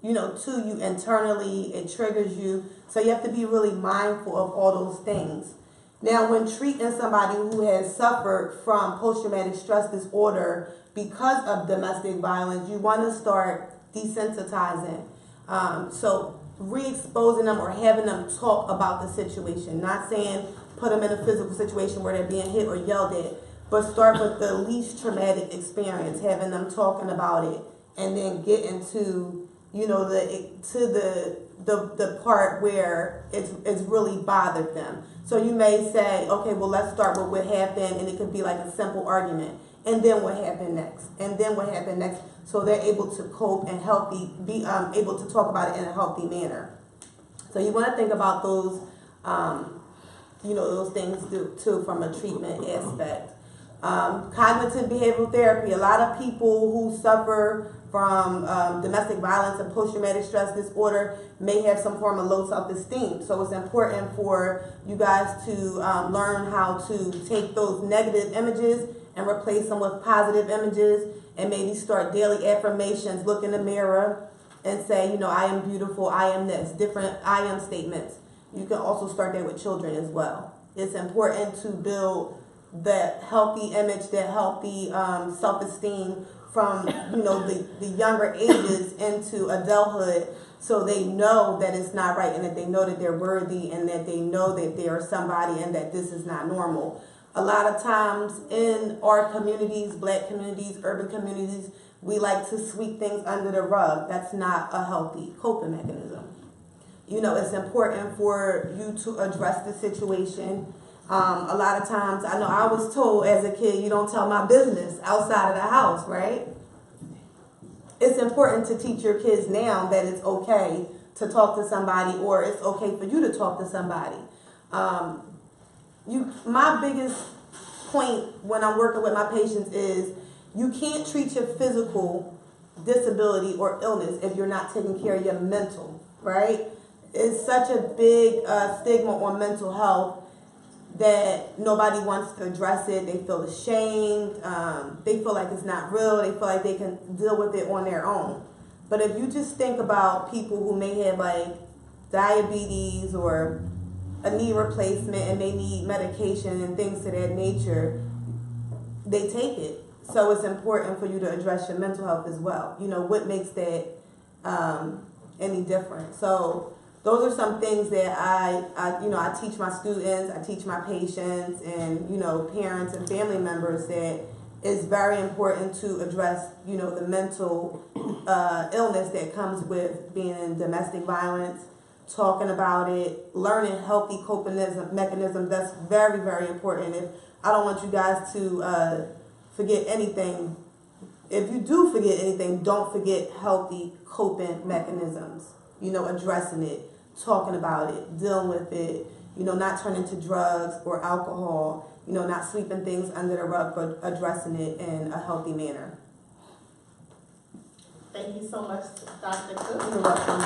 to you internally. It triggers you. So you have to be really mindful of all those things. Now, when treating somebody who has suffered from post-traumatic stress disorder because of domestic violence, you want to start desensitizing. So re-exposing them or having them talk about the situation. Not saying put them in a physical situation where they're being hit or yelled at, but start with the least traumatic experience, having them talking about it, and then get into, the part where it's really bothered them. So you may say, okay, well, let's start with what happened, and it could be like a simple argument, and then what happened next, and then what happened next, so they're able to cope and be able to talk about it in a healthy manner. So you want to think about those, those things too from a treatment aspect. Cognitive behavioral therapy. A lot of people who suffer from domestic violence and post-traumatic stress disorder may have some form of low self-esteem. So it's important for you guys to learn how to take those negative images and replace them with positive images, and maybe start daily affirmations. Look in the mirror and say, I am beautiful, I am this, different I am statements. You can also start that with children as well. It's important to build that healthy image, that healthy self-esteem from the younger ages into adulthood, so they know that it's not right, and that they know that they're worthy, and that they know that they are somebody, and that this is not normal. A lot of times in our communities, Black communities, urban communities, we like to sweep things under the rug. That's not a healthy coping mechanism. It's important for you to address the situation. A lot of times, I know I was told as a kid, you don't tell my business outside of the house, right? It's important to teach your kids now that it's okay to talk to somebody, or it's okay for you to talk to somebody. My biggest point when I'm working with my patients is you can't treat your physical disability or illness if you're not taking care of your mental, right? It's such a big stigma on mental health that nobody wants to address it. They feel ashamed. They feel like it's not real. They feel like they can deal with it on their own. But if you just think about people who may have like diabetes or a knee replacement and they need medication and things of that nature, they take it. So it's important for you to address your mental health as well. What makes that any different? So those are some things that I teach my students, I teach my patients, and parents and family members, that it's very important to address the mental illness that comes with being in domestic violence, talking about it, learning healthy coping mechanisms. That's very, very important. If I don't want you guys to forget anything. If you do forget anything, don't forget healthy coping mechanisms. Addressing it, talking about it, dealing with it, not turning to drugs or alcohol, not sweeping things under the rug, but addressing it in a healthy manner. Thank you so much, Dr. Cook. You're welcome.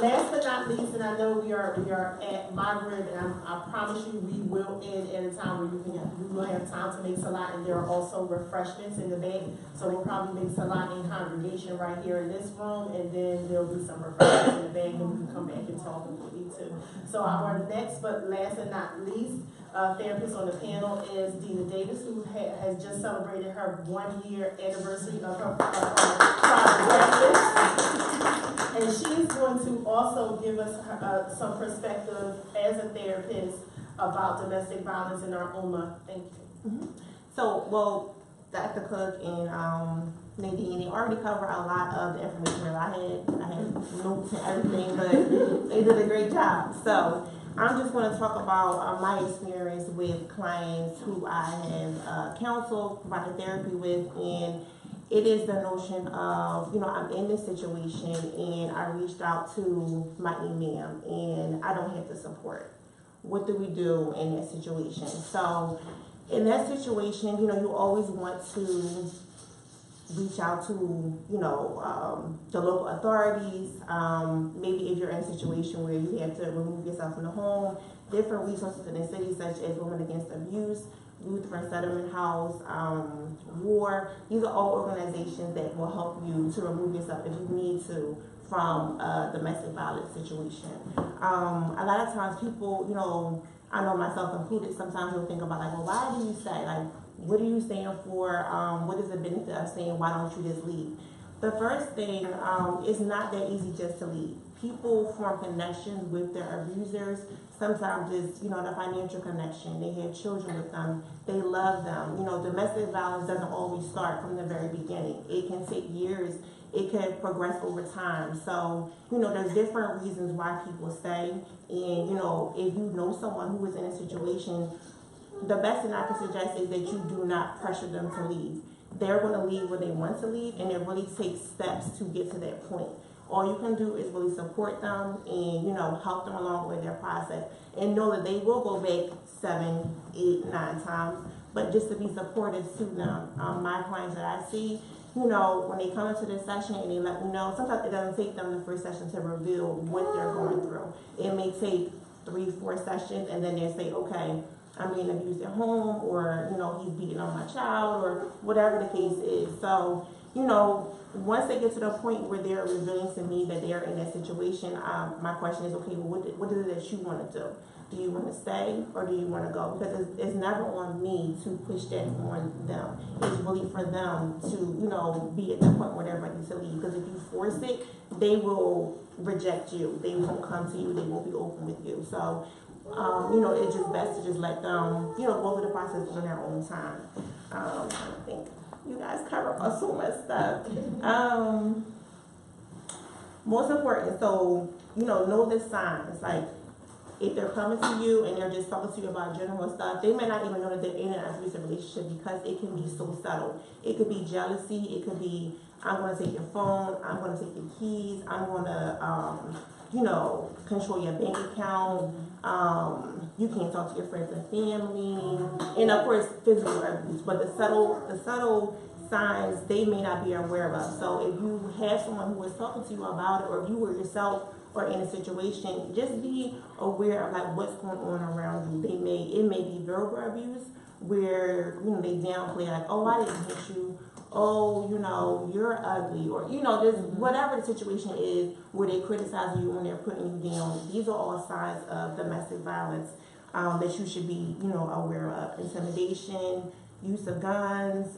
Last but not least, and I know we are at my rib, and I promise you we will end at a time where we will have time to make salat, and there are also refreshments in the back. So we'll probably make salat in congregation right here in this room, and then there'll be some refreshments in the back, and we can come back and talk if we need to. So our next but last and not least therapist on the panel is Deana Davis, who has just celebrated her 1-year anniversary of her practice. And she is going to also give us some perspective as a therapist about domestic violence in our Ummah. Thank you. Mm-hmm. So, well, Dr. Cook and Nadine, they already covered a lot of the information that I had notes and everything, but they did a great job. So, I'm just going to talk about my experience with clients who I have counseled, provided therapy with, and it is the notion of, I'm in this situation and I reached out to my Imam and I don't have the support. What do we do in that situation? So in that situation, you always want to reach out to, the local authorities. Maybe if you're in a situation where you have to remove yourself from the home, different resources in the city such as Women Against Abuse, Youth for Settlement House, WAR. These are all organizations that will help you to remove yourself if you need to from a domestic violence situation. A lot of times people, I know myself included, sometimes you'll think about like, well, why do you say, like, what are you saying for, what is the benefit of saying, why don't you just leave? The first thing, it's not that easy just to leave. People form connections with their abusers. Sometimes it's, the financial connection. They have children with them. They love them. Domestic violence doesn't always start from the very beginning. It can take years. It can progress over time. So, there's different reasons why people stay. And, if you know someone who is in a situation, the best thing I can suggest is that you do not pressure them to leave. They're going to leave when they want to leave, and it really takes steps to get to that point. All you can do is really support them and, help them along with their process and know that they will go back 7, 8, 9 times, but just to be supportive to them. My clients that I see, when they come into this session and they let me know, sometimes it doesn't take them the first session to reveal what they're going through. It may take 3, 4 sessions, and then they say, okay, I'm being abused at home, or, he's beating on my child, or whatever the case is. So, once they get to the point where they're revealing to me that they're in that situation, my question is, okay, well, what is it that you want to do? Do you want to stay or do you want to go? Because it's never on me to push that on them. It's really for them to, be at the point where they're ready to leave. Because if you force it, they will reject you. They won't come to you. They won't be open with you. So, it's just best to just let them, go through the process on their own time. I think you guys cover so much stuff. Most important, so, know the signs. Like, if they're coming to you and they're just talking to you about general stuff, they may not even know that they're in an abusive relationship because it can be so subtle. It could be jealousy. It could be, I'm going to take your phone. I'm going to take your keys. I'm going to, control your bank account. You can't talk to your friends and family. And of course, physical abuse. But the subtle signs they may not be aware of. So if you have someone who is talking to you about it, or if you were yourself or in a situation, just be aware of like what's going on around you. It may be verbal abuse where they downplay like, oh, I didn't hit you. Oh, you're ugly, or just whatever the situation is where they criticize you when they're putting you down. These are all signs of domestic violence that you should be, aware of. Intimidation, use of guns,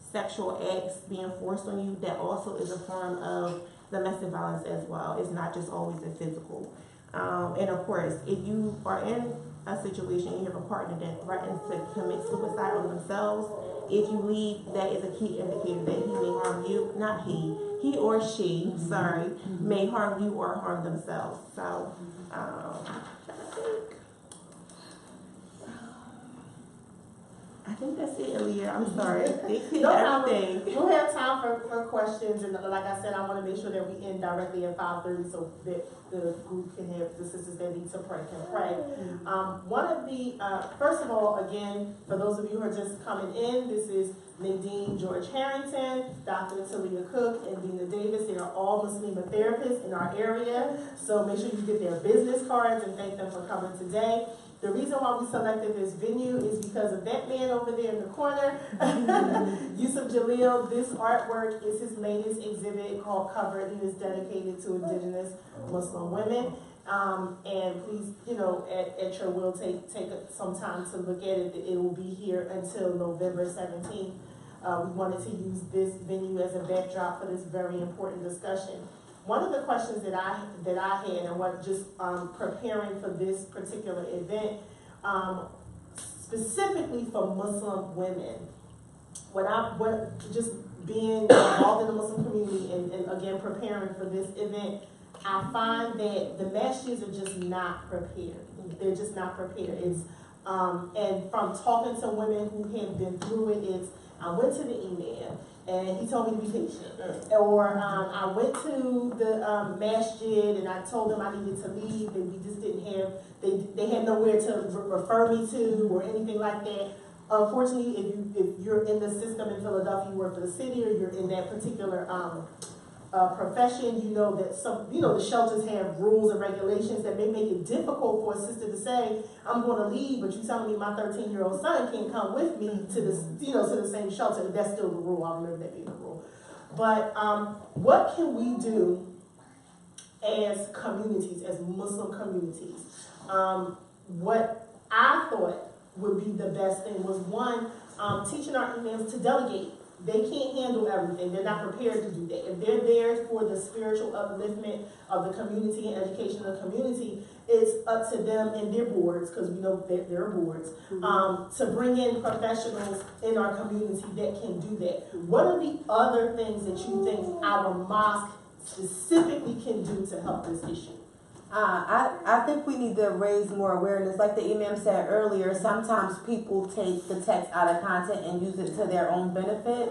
sexual acts being forced on you. That also is a form of domestic violence as well. It's not just always the physical. And of course, if you are in a situation, you have a partner that threatens to commit suicide on themselves, if you leave, that is a key indicator that he may harm you, not he or she, may harm you or harm themselves. So, I think that's it, Aliya. I'm sorry. They hit No problem. everything. We'll have time for questions, and like I said, I want to make sure that we end directly at 5:30 so that the group can have, the sisters that need to pray can pray. One of the, first of all, again, for those of you who are just coming in, this is Nadine, George-Harrington, Dr. Taliah Cook, and Deana Davis. They are all Muslim therapists in our area, so make sure you get their business cards and thank them for coming today. The reason why we selected this venue is because of that man over there in the corner, Yusef Jaleel. This artwork is his latest exhibit called Covered. It is dedicated to indigenous Muslim women. And please, at your will, take some time to look at it. It will be here until November 17th. We wanted to use this venue as a backdrop for this very important discussion. One of the questions that I had, and what just preparing for this particular event, specifically for Muslim women, just being involved in the Muslim community and again preparing for this event, I find that the masjids are just not prepared. They're just not prepared. It's and from talking to women who have been through it, it's I went to the Imam and he told me to be patient. Or I went to the Masjid and I told them I needed to leave and we just didn't have, they had nowhere to refer me to or anything like that. Unfortunately, if you're in the system in Philadelphia, you work for the city or you're in that particular profession, you know that the shelters have rules and regulations that may make it difficult for a sister to say, I'm going to leave, but you're telling me my 13-year-old son can't come with me to this, to the same shelter. That's still the rule. I remember that being the rule. But what can we do as communities, as Muslim communities? What I thought would be the best thing was one, teaching our imams to delegate. They can't handle everything. They're not prepared to do that. If they're there for the spiritual upliftment of the community and education of the community, it's up to them and their boards, because we know that there are boards, to bring in professionals in our community that can do that. What are the other things that you think our mosque specifically can do to help this issue? I think we need to raise more awareness. Like the Imam said earlier, sometimes people take the text out of content and use it to their own benefit.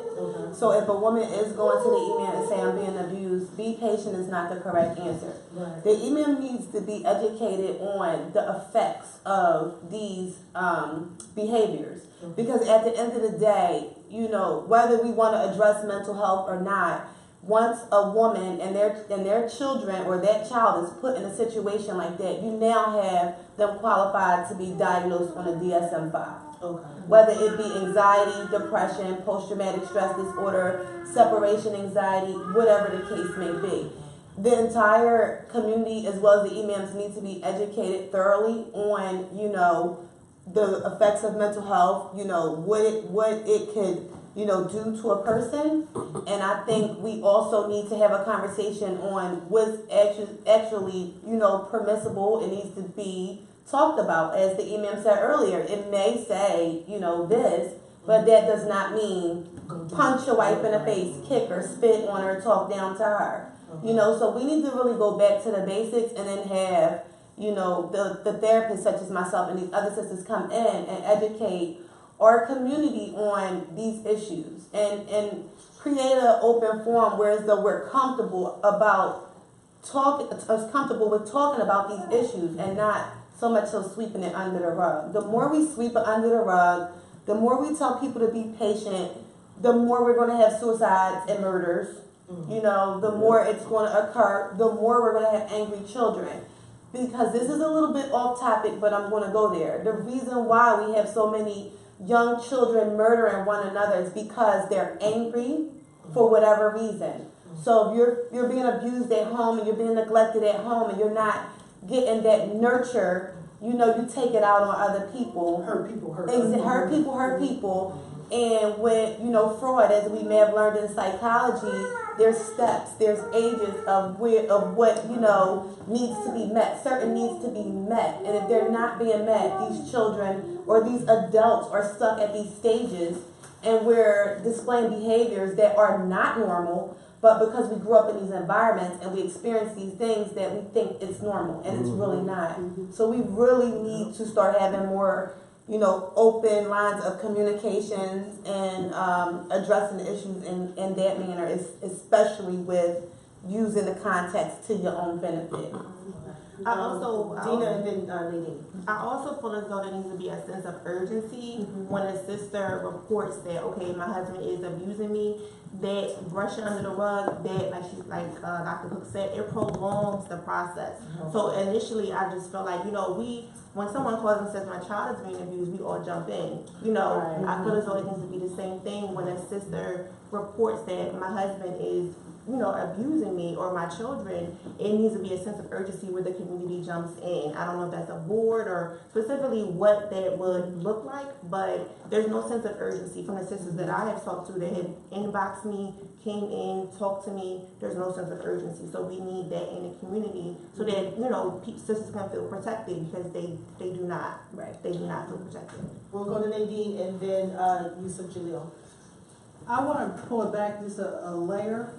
So if a woman is going to the Imam and say, I'm being abused, be patient is not the correct answer. Right. The Imam needs to be educated on the effects of these behaviors. Because at the end of the day, whether we want to address mental health or not, once a woman and their children or that child is put in a situation like that, you now have them qualified to be diagnosed on a DSM-5. Okay. Whether it be anxiety, depression, post-traumatic stress disorder, separation anxiety, whatever the case may be. The entire community as well as the imams need to be educated thoroughly on, the effects of mental health, what it could do to a person. And I think we also need to have a conversation on what's actually, permissible. It needs to be talked about. As the Imam said earlier, it may say, this, but that does not mean punch your wife in the face, kick her, spit on her, talk down to her. So we need to really go back to the basics and then have, the therapists such as myself and these other sisters come in and educate our community on these issues and create an open forum where we're comfortable with talking about these issues and not so much so sweeping it under the rug. The more we sweep it under the rug, the more we tell people to be patient, the more we're going to have suicides and murders. The more it's going to occur, the more we're going to have angry children. Because this is a little bit off topic, but I'm going to go there. The reason why we have so many young children murdering one another is because they're angry for whatever reason. So if you're being abused at home and you're being neglected at home and you're not getting that nurture, you take it out on other people. Hurt people. Hurt people. And with, fraud, as we may have learned in psychology, there's steps, there's ages of what, needs to be met. Certain needs to be met. And if they're not being met, these children or these adults are stuck at these stages and we're displaying behaviors that are not normal, but because we grew up in these environments and we experience these things that we think it's normal and it's really not. So we really need to start having more open lines of communications and addressing the issues in that manner, especially with using the context to your own benefit. I also, Deana and then Nadine. I also feel as though there needs to be a sense of urgency when a sister reports that, okay, my husband is abusing me, that brushing under the rug, that, like Dr. Cook said, it prolongs the process. So initially, I just felt like, when someone calls and says my child is being abused, we all jump in. Right. I feel as though it needs to be the same thing when a sister reports that my husband is abusing me or my children. It needs to be a sense of urgency where the community jumps in. I don't know if that's a board or specifically what that would look like, but there's no sense of urgency from the sisters that I have talked to that have inboxed me, came in, talked to me. There's no sense of urgency. So we need that in the community so that, sisters can feel protected, because they do not. Right. They do not feel protected. We'll go to Nadine and then Yusef Jaleel. I want to pull it back just a layer.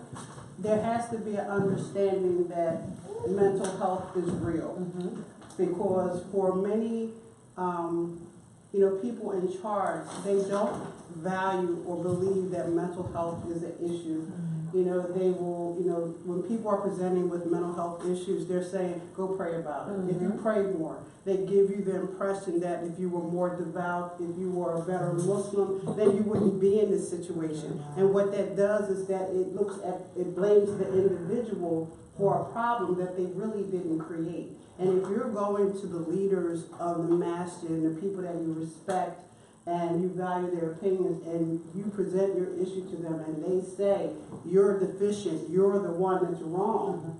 There has to be an understanding that mental health is real, because for many, people in charge, they don't value or believe that mental health is an issue. They will, when people are presenting with mental health issues, they're saying, go pray about it. If you pray more, they give you the impression that if you were more devout, if you were a better Muslim, then you wouldn't be in this situation. And what that does is that it blames the individual for a problem that they really didn't create. And if you're going to the leaders of the Masjid and the people that you respect, and you value their opinions, and you present your issue to them, and they say, you're deficient, you're the one that's wrong,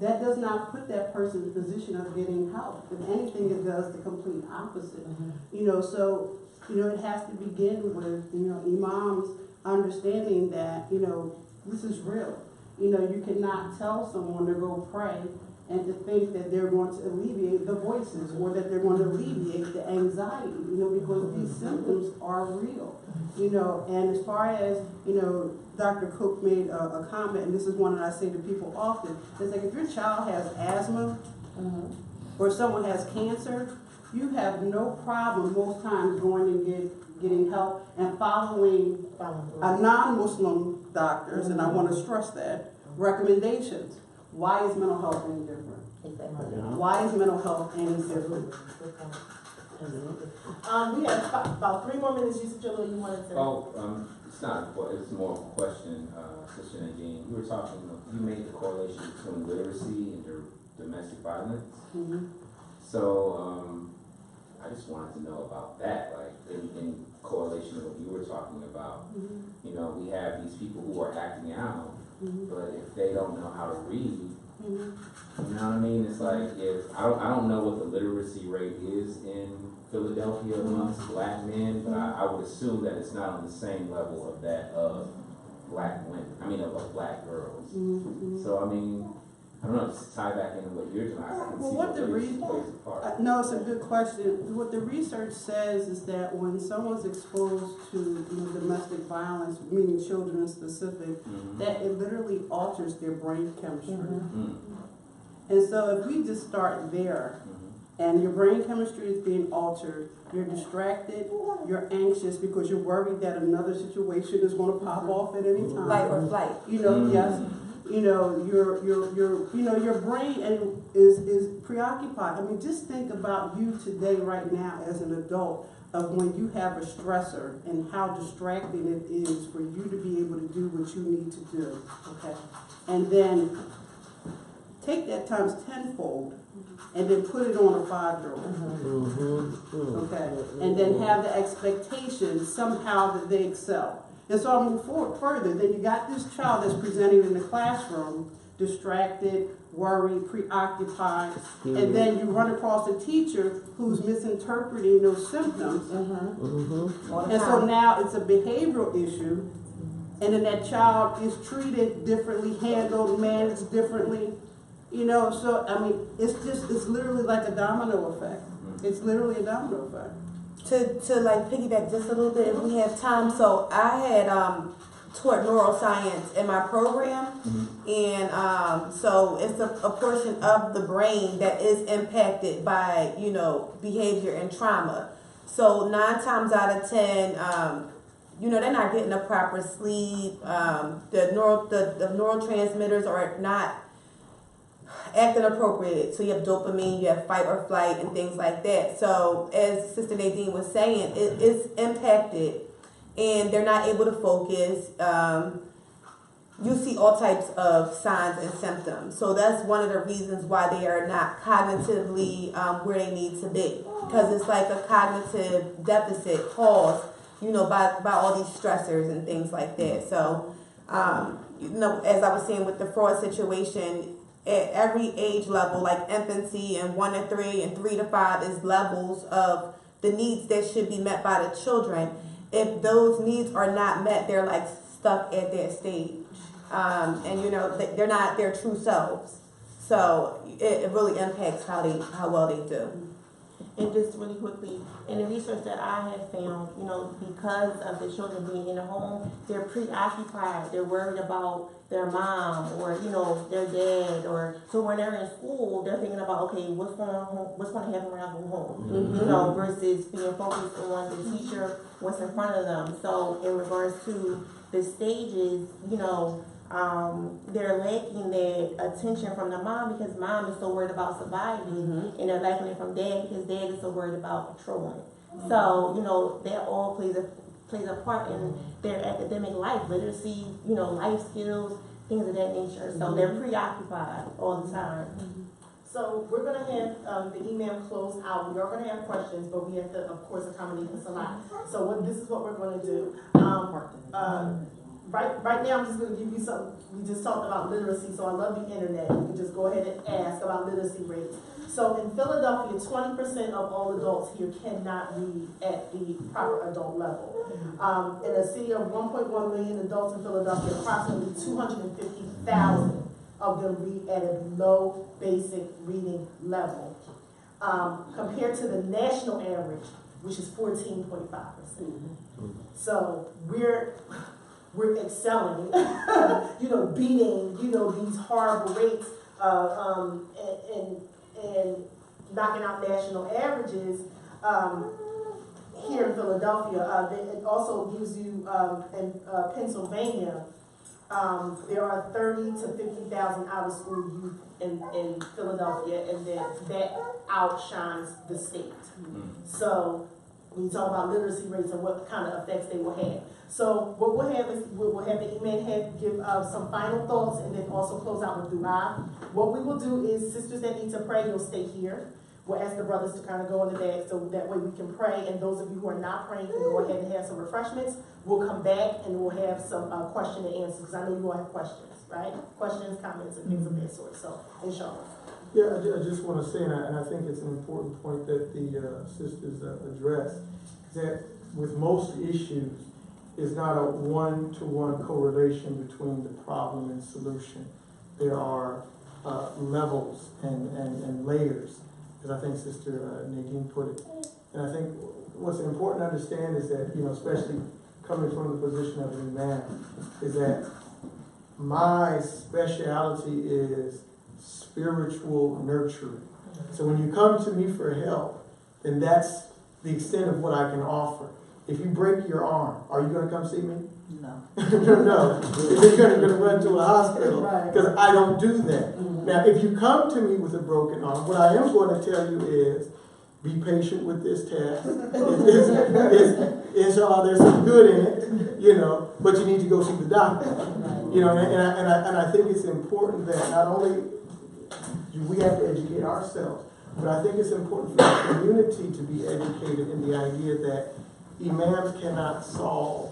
that does not put that person in a position of getting help. If anything, it does the complete opposite. So, it has to begin with, Imam's understanding that, this is real. You cannot tell someone to go pray and to think that they're going to alleviate the voices or that they're going to alleviate the anxiety, because these symptoms are real, and as far as, Dr. Cook made a comment, and this is one that I say to people often, it's like if your child has asthma or someone has cancer, you have no problem most times going and getting help and following a non-Muslim doctors, and I want to stress that, recommendations. Why is mental health any different? Exactly. Why is mental health any different? We have about 3 more minutes. Yusef Jaleel, you wanted to? It's not. It's more of a question, Sister Nadine. You made the correlation between literacy and domestic violence. So I just wanted to know about that, like in correlation with what you were talking about. We have these people who are acting out. But if they don't know how to read, you know what I mean? It's like, I don't know what the literacy rate is in Philadelphia amongst black men, but I would assume that it's not on the same level of that of black women. Of black girls. So I don't know, just tie back into what you're doing. I can see what the literacy reason? plays a part. No, it's a good question. What the research says is that when someone's exposed to domestic violence, meaning children in specific, that it literally alters their brain chemistry. And so if we just start there, and your brain chemistry is being altered, you're distracted, you're anxious because you're worried that another situation is going to pop off at any time. Fight or flight. Yes. Your brain is preoccupied. Just think about you today, right now, as an adult, of when you have a stressor and how distracting it is for you to be able to do what you need to do. Okay, and then take that times tenfold, and then put it on a 5-year-old. Okay, and then have the expectation somehow that they excel. And so I'll move forward further. Then you got this child that's presenting in the classroom, distracted, worried, preoccupied, and then you run across a teacher who's misinterpreting those symptoms. And so now it's a behavioral issue, and then that child is treated differently, handled, managed differently. So it's literally like a domino effect. It's literally a domino effect. To like piggyback just a little bit if we have time. So I had taught neuroscience in my program, and so it's a portion of the brain that is impacted by behavior and trauma. So 9 times out of 10, they're not getting a proper sleep. The neurotransmitters are not acting appropriate. So you have dopamine, you have fight or flight, and things like that. So as Sister Nadine was saying, it's impacted, and they're not able to focus. You see all types of signs and symptoms. So that's one of the reasons why they are not cognitively where they need to be, because it's like a cognitive deficit caused, by all these stressors and things like that. So, as I was saying with the fraud situation, at every age level, like infancy and 1 to 3 and 3 to 5 is levels of the needs that should be met by the children. If those needs are not met, they're like stuck at that stage. They're not their true selves. So it really impacts how well they do. And just really quickly, in the research that I have found, because of the children being in the home, they're preoccupied. They're worried about their mom or, their dad, so when they're in school, they're thinking about, okay, what's going to happen when I go home, Mm-hmm. Versus being focused on the teacher, what's in front of them. So in regards to the stages, they're lacking that attention from the mom because mom is so worried about surviving, and they're lacking it from dad because dad is so worried about controlling. So, that all plays a part in their academic life, literacy, life skills, things of that nature. So they're preoccupied all the time. So we're gonna have the Imam close out. We are gonna have questions, but we have to, of course, accommodate the salat. So this is what we're gonna do. Right now, I'm just going to give you something. We just talked about literacy, so I love the internet. You can just go ahead and ask about literacy rates. So in Philadelphia, 20% of all adults here cannot read at the proper adult level. In a city of 1.1 million adults in Philadelphia, approximately 250,000 of them read at a below basic reading level, compared to the national average, which is 14.5%. So we're excelling, beating, these horrible rates, and knocking out national averages, here in Philadelphia. It also gives you, in Pennsylvania, there are 30 to 50,000 out-of-school youth in Philadelphia, and that outshines the state. So when you talk about literacy rates and what kind of effects they will have. So what we'll have is we'll have the Imam give some final thoughts and then also close out with dua. What we will do is, sisters that need to pray, you'll stay here. We'll ask the brothers to kind of go in the back so that way we can pray. And those of you who are not praying can go ahead and have some refreshments. We'll come back and we'll have some question and answers, because I know you all have questions, right? Questions, comments, and things of that sort. So, inshallah. Yeah, I just want to say, and I think it's an important point that the sisters address, that with most issues, is not a one-to-one correlation between the problem and solution. There are levels and layers, as I think Sister Nadine put it. And I think what's important to understand is that, especially coming from the position of an Imam, is that my speciality is spiritual nurturing. So when you come to me for help, then that's the extent of what I can offer. If you break your arm, are you going to come see me? No. No. You're going to run to a hospital, because I don't do that. Now, if you come to me with a broken arm, what I am going to tell you is, be patient with this test. Inshallah, there's some good in it, but you need to go see the doctor. And I think it's important that not only do we have to educate ourselves, but I think it's important for the community to be educated in the idea that imams cannot solve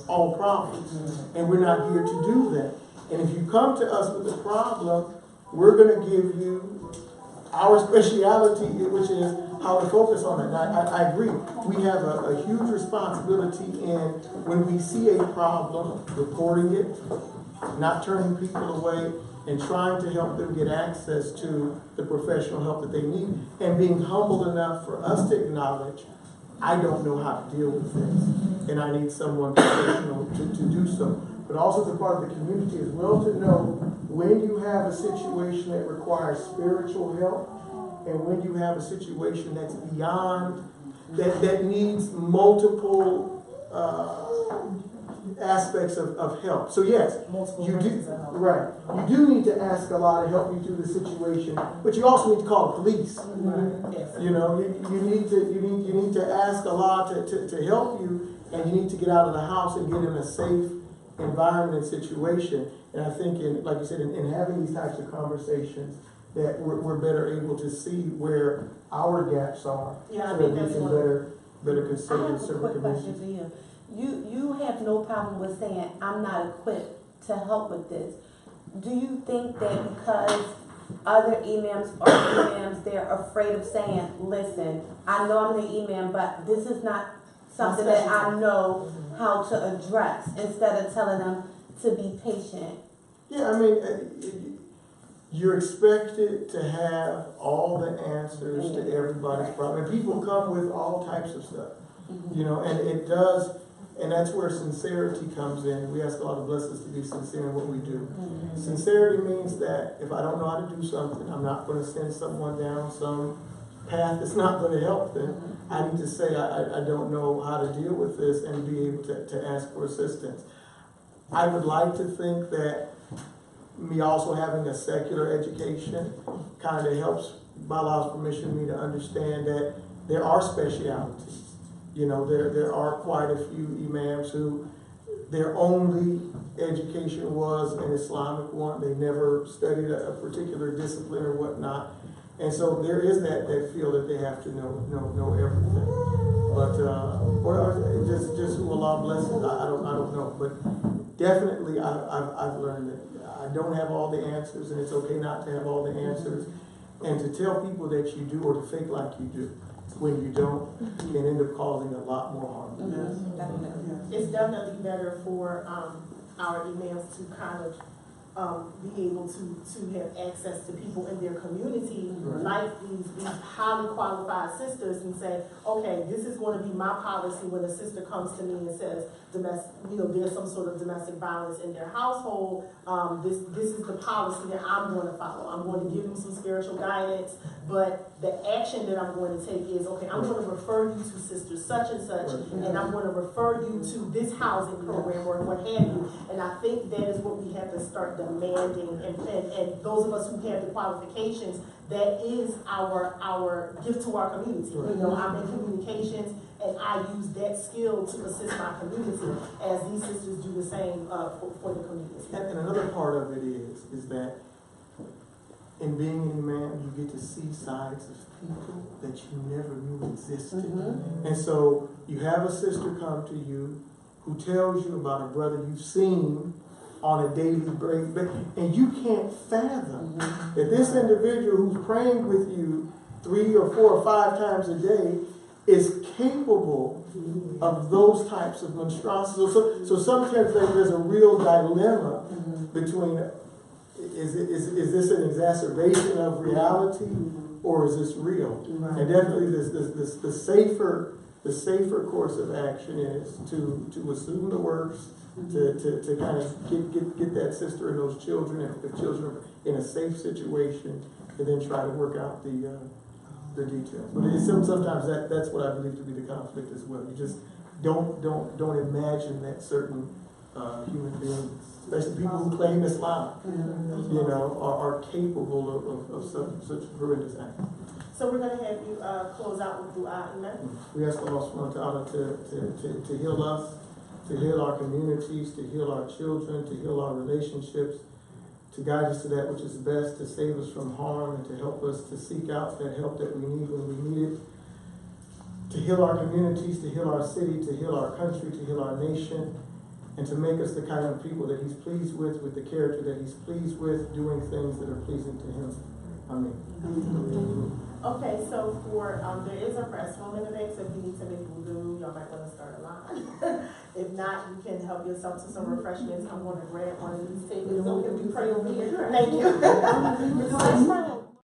all problems, and we're not here to do that. And if you come to us with a problem, we're going to give you our speciality, which is how to focus on it. And I agree. We have a huge responsibility in, when we see a problem, reporting it, not turning people away, and trying to help them get access to the professional help that they need, and being humble enough for us to acknowledge, I don't know how to deal with this, and I need someone professional to do so. But also, as a part of the community as well, to know when you have a situation that requires spiritual help, and when you have a situation that's beyond that needs multiple aspects of help. So yes, Multiple you branches do, of help. right. You do need to ask Allah to help you through the situation, but you also need to call the police. Right. Yes. You know, you need to ask Allah to help you, and you need to get out of the house and get in a safe environment and situation. And I think, like you said, in having these types of conversations, that we're better able to see where our gaps are, Yeah, I so think that we that's can one. better I consider have a certain quick question communities. for you. You have no problem with saying, I'm not equipped to help with this. Do you think that because other imams or imams, they're afraid of saying, listen, I know I'm the imam, but this is not something that I know how to address, instead of telling them to be patient? Yeah, I mean, you're expected to have all the answers to everybody's problem. And people come with all types of stuff, you know, and it does, and that's where sincerity comes in. We ask Allah to bless us to be sincere in what we do. Sincerity means that if I don't know how to do something, I'm not going to send someone down some path that's not going to help them. I need to say I don't know how to deal with this and be able to ask for assistance. I would like to think that me also having a secular education kind of helps, by Allah's permission, me to understand that there are specialities. You know, there are quite a few imams who their only education was an Islamic one. They never studied a particular discipline or whatnot. And so there is that feel that they have to know everything. But or just who Allah blesses, I don't know. But definitely I've learned that I don't have all the answers, and it's okay not to have all the answers. And to tell people that you do, or to fake like you do when you don't, can end up causing a lot more harm. It's definitely better for our imams to kind of be able to have access to people in their community, like these highly qualified sisters, and say, okay, this is going to be my policy when a sister comes to me and says, there's some sort of domestic violence in their household. This is the policy that I'm going to follow. I'm going to give them some spiritual guidance, but the action that I'm going to take is, okay, I'm going to refer you to sister such and such, and I'm going to refer you to this housing program or what have you. And I think that is what we have to start demanding, and those of us who have the qualifications, that is our gift to our community. You know, I'm in communications, and I use that skill to assist my community, as these sisters do the same for the community. And another part of it is that in being an imam, you get to see sides of people that you never knew existed. And so you have a sister come to you who tells you about a brother you've seen on a daily basis, and you can't fathom that this individual who's praying with you 3 or 4 or 5 times a day is capable of those types of monstrosities. So sometimes there's a real dilemma between, is this an exacerbation of reality, or is this real? And definitely the safer course of action is to assume the worst, to kind of get that sister and those children, if children are in a safe situation, and then try to work out the details. But sometimes that's what I believe to be the conflict as well. You just don't imagine that certain human beings, especially people who claim Islam, you know, are capable of such horrendous acts. So we're going to have you close out with dua, Imam. We ask Allah subhanahu wa ta'ala to heal us, to heal our communities, to heal our children, to heal our relationships, to guide us to that which is best, to save us from harm, and to help us to seek out that help that we need when we need it, to heal our communities, to heal our city, to heal our country, to heal our nation, and to make us the kind of people that He's pleased with the character that He's pleased with, doing things that are pleasing to Him. Amen. Okay, so there is a restroom in the back, so if you need to make wudu, y'all might want to start a line. If not, you can help yourself to some refreshments. I'm going to grab one of these tables. So can we pray over here? Thank you.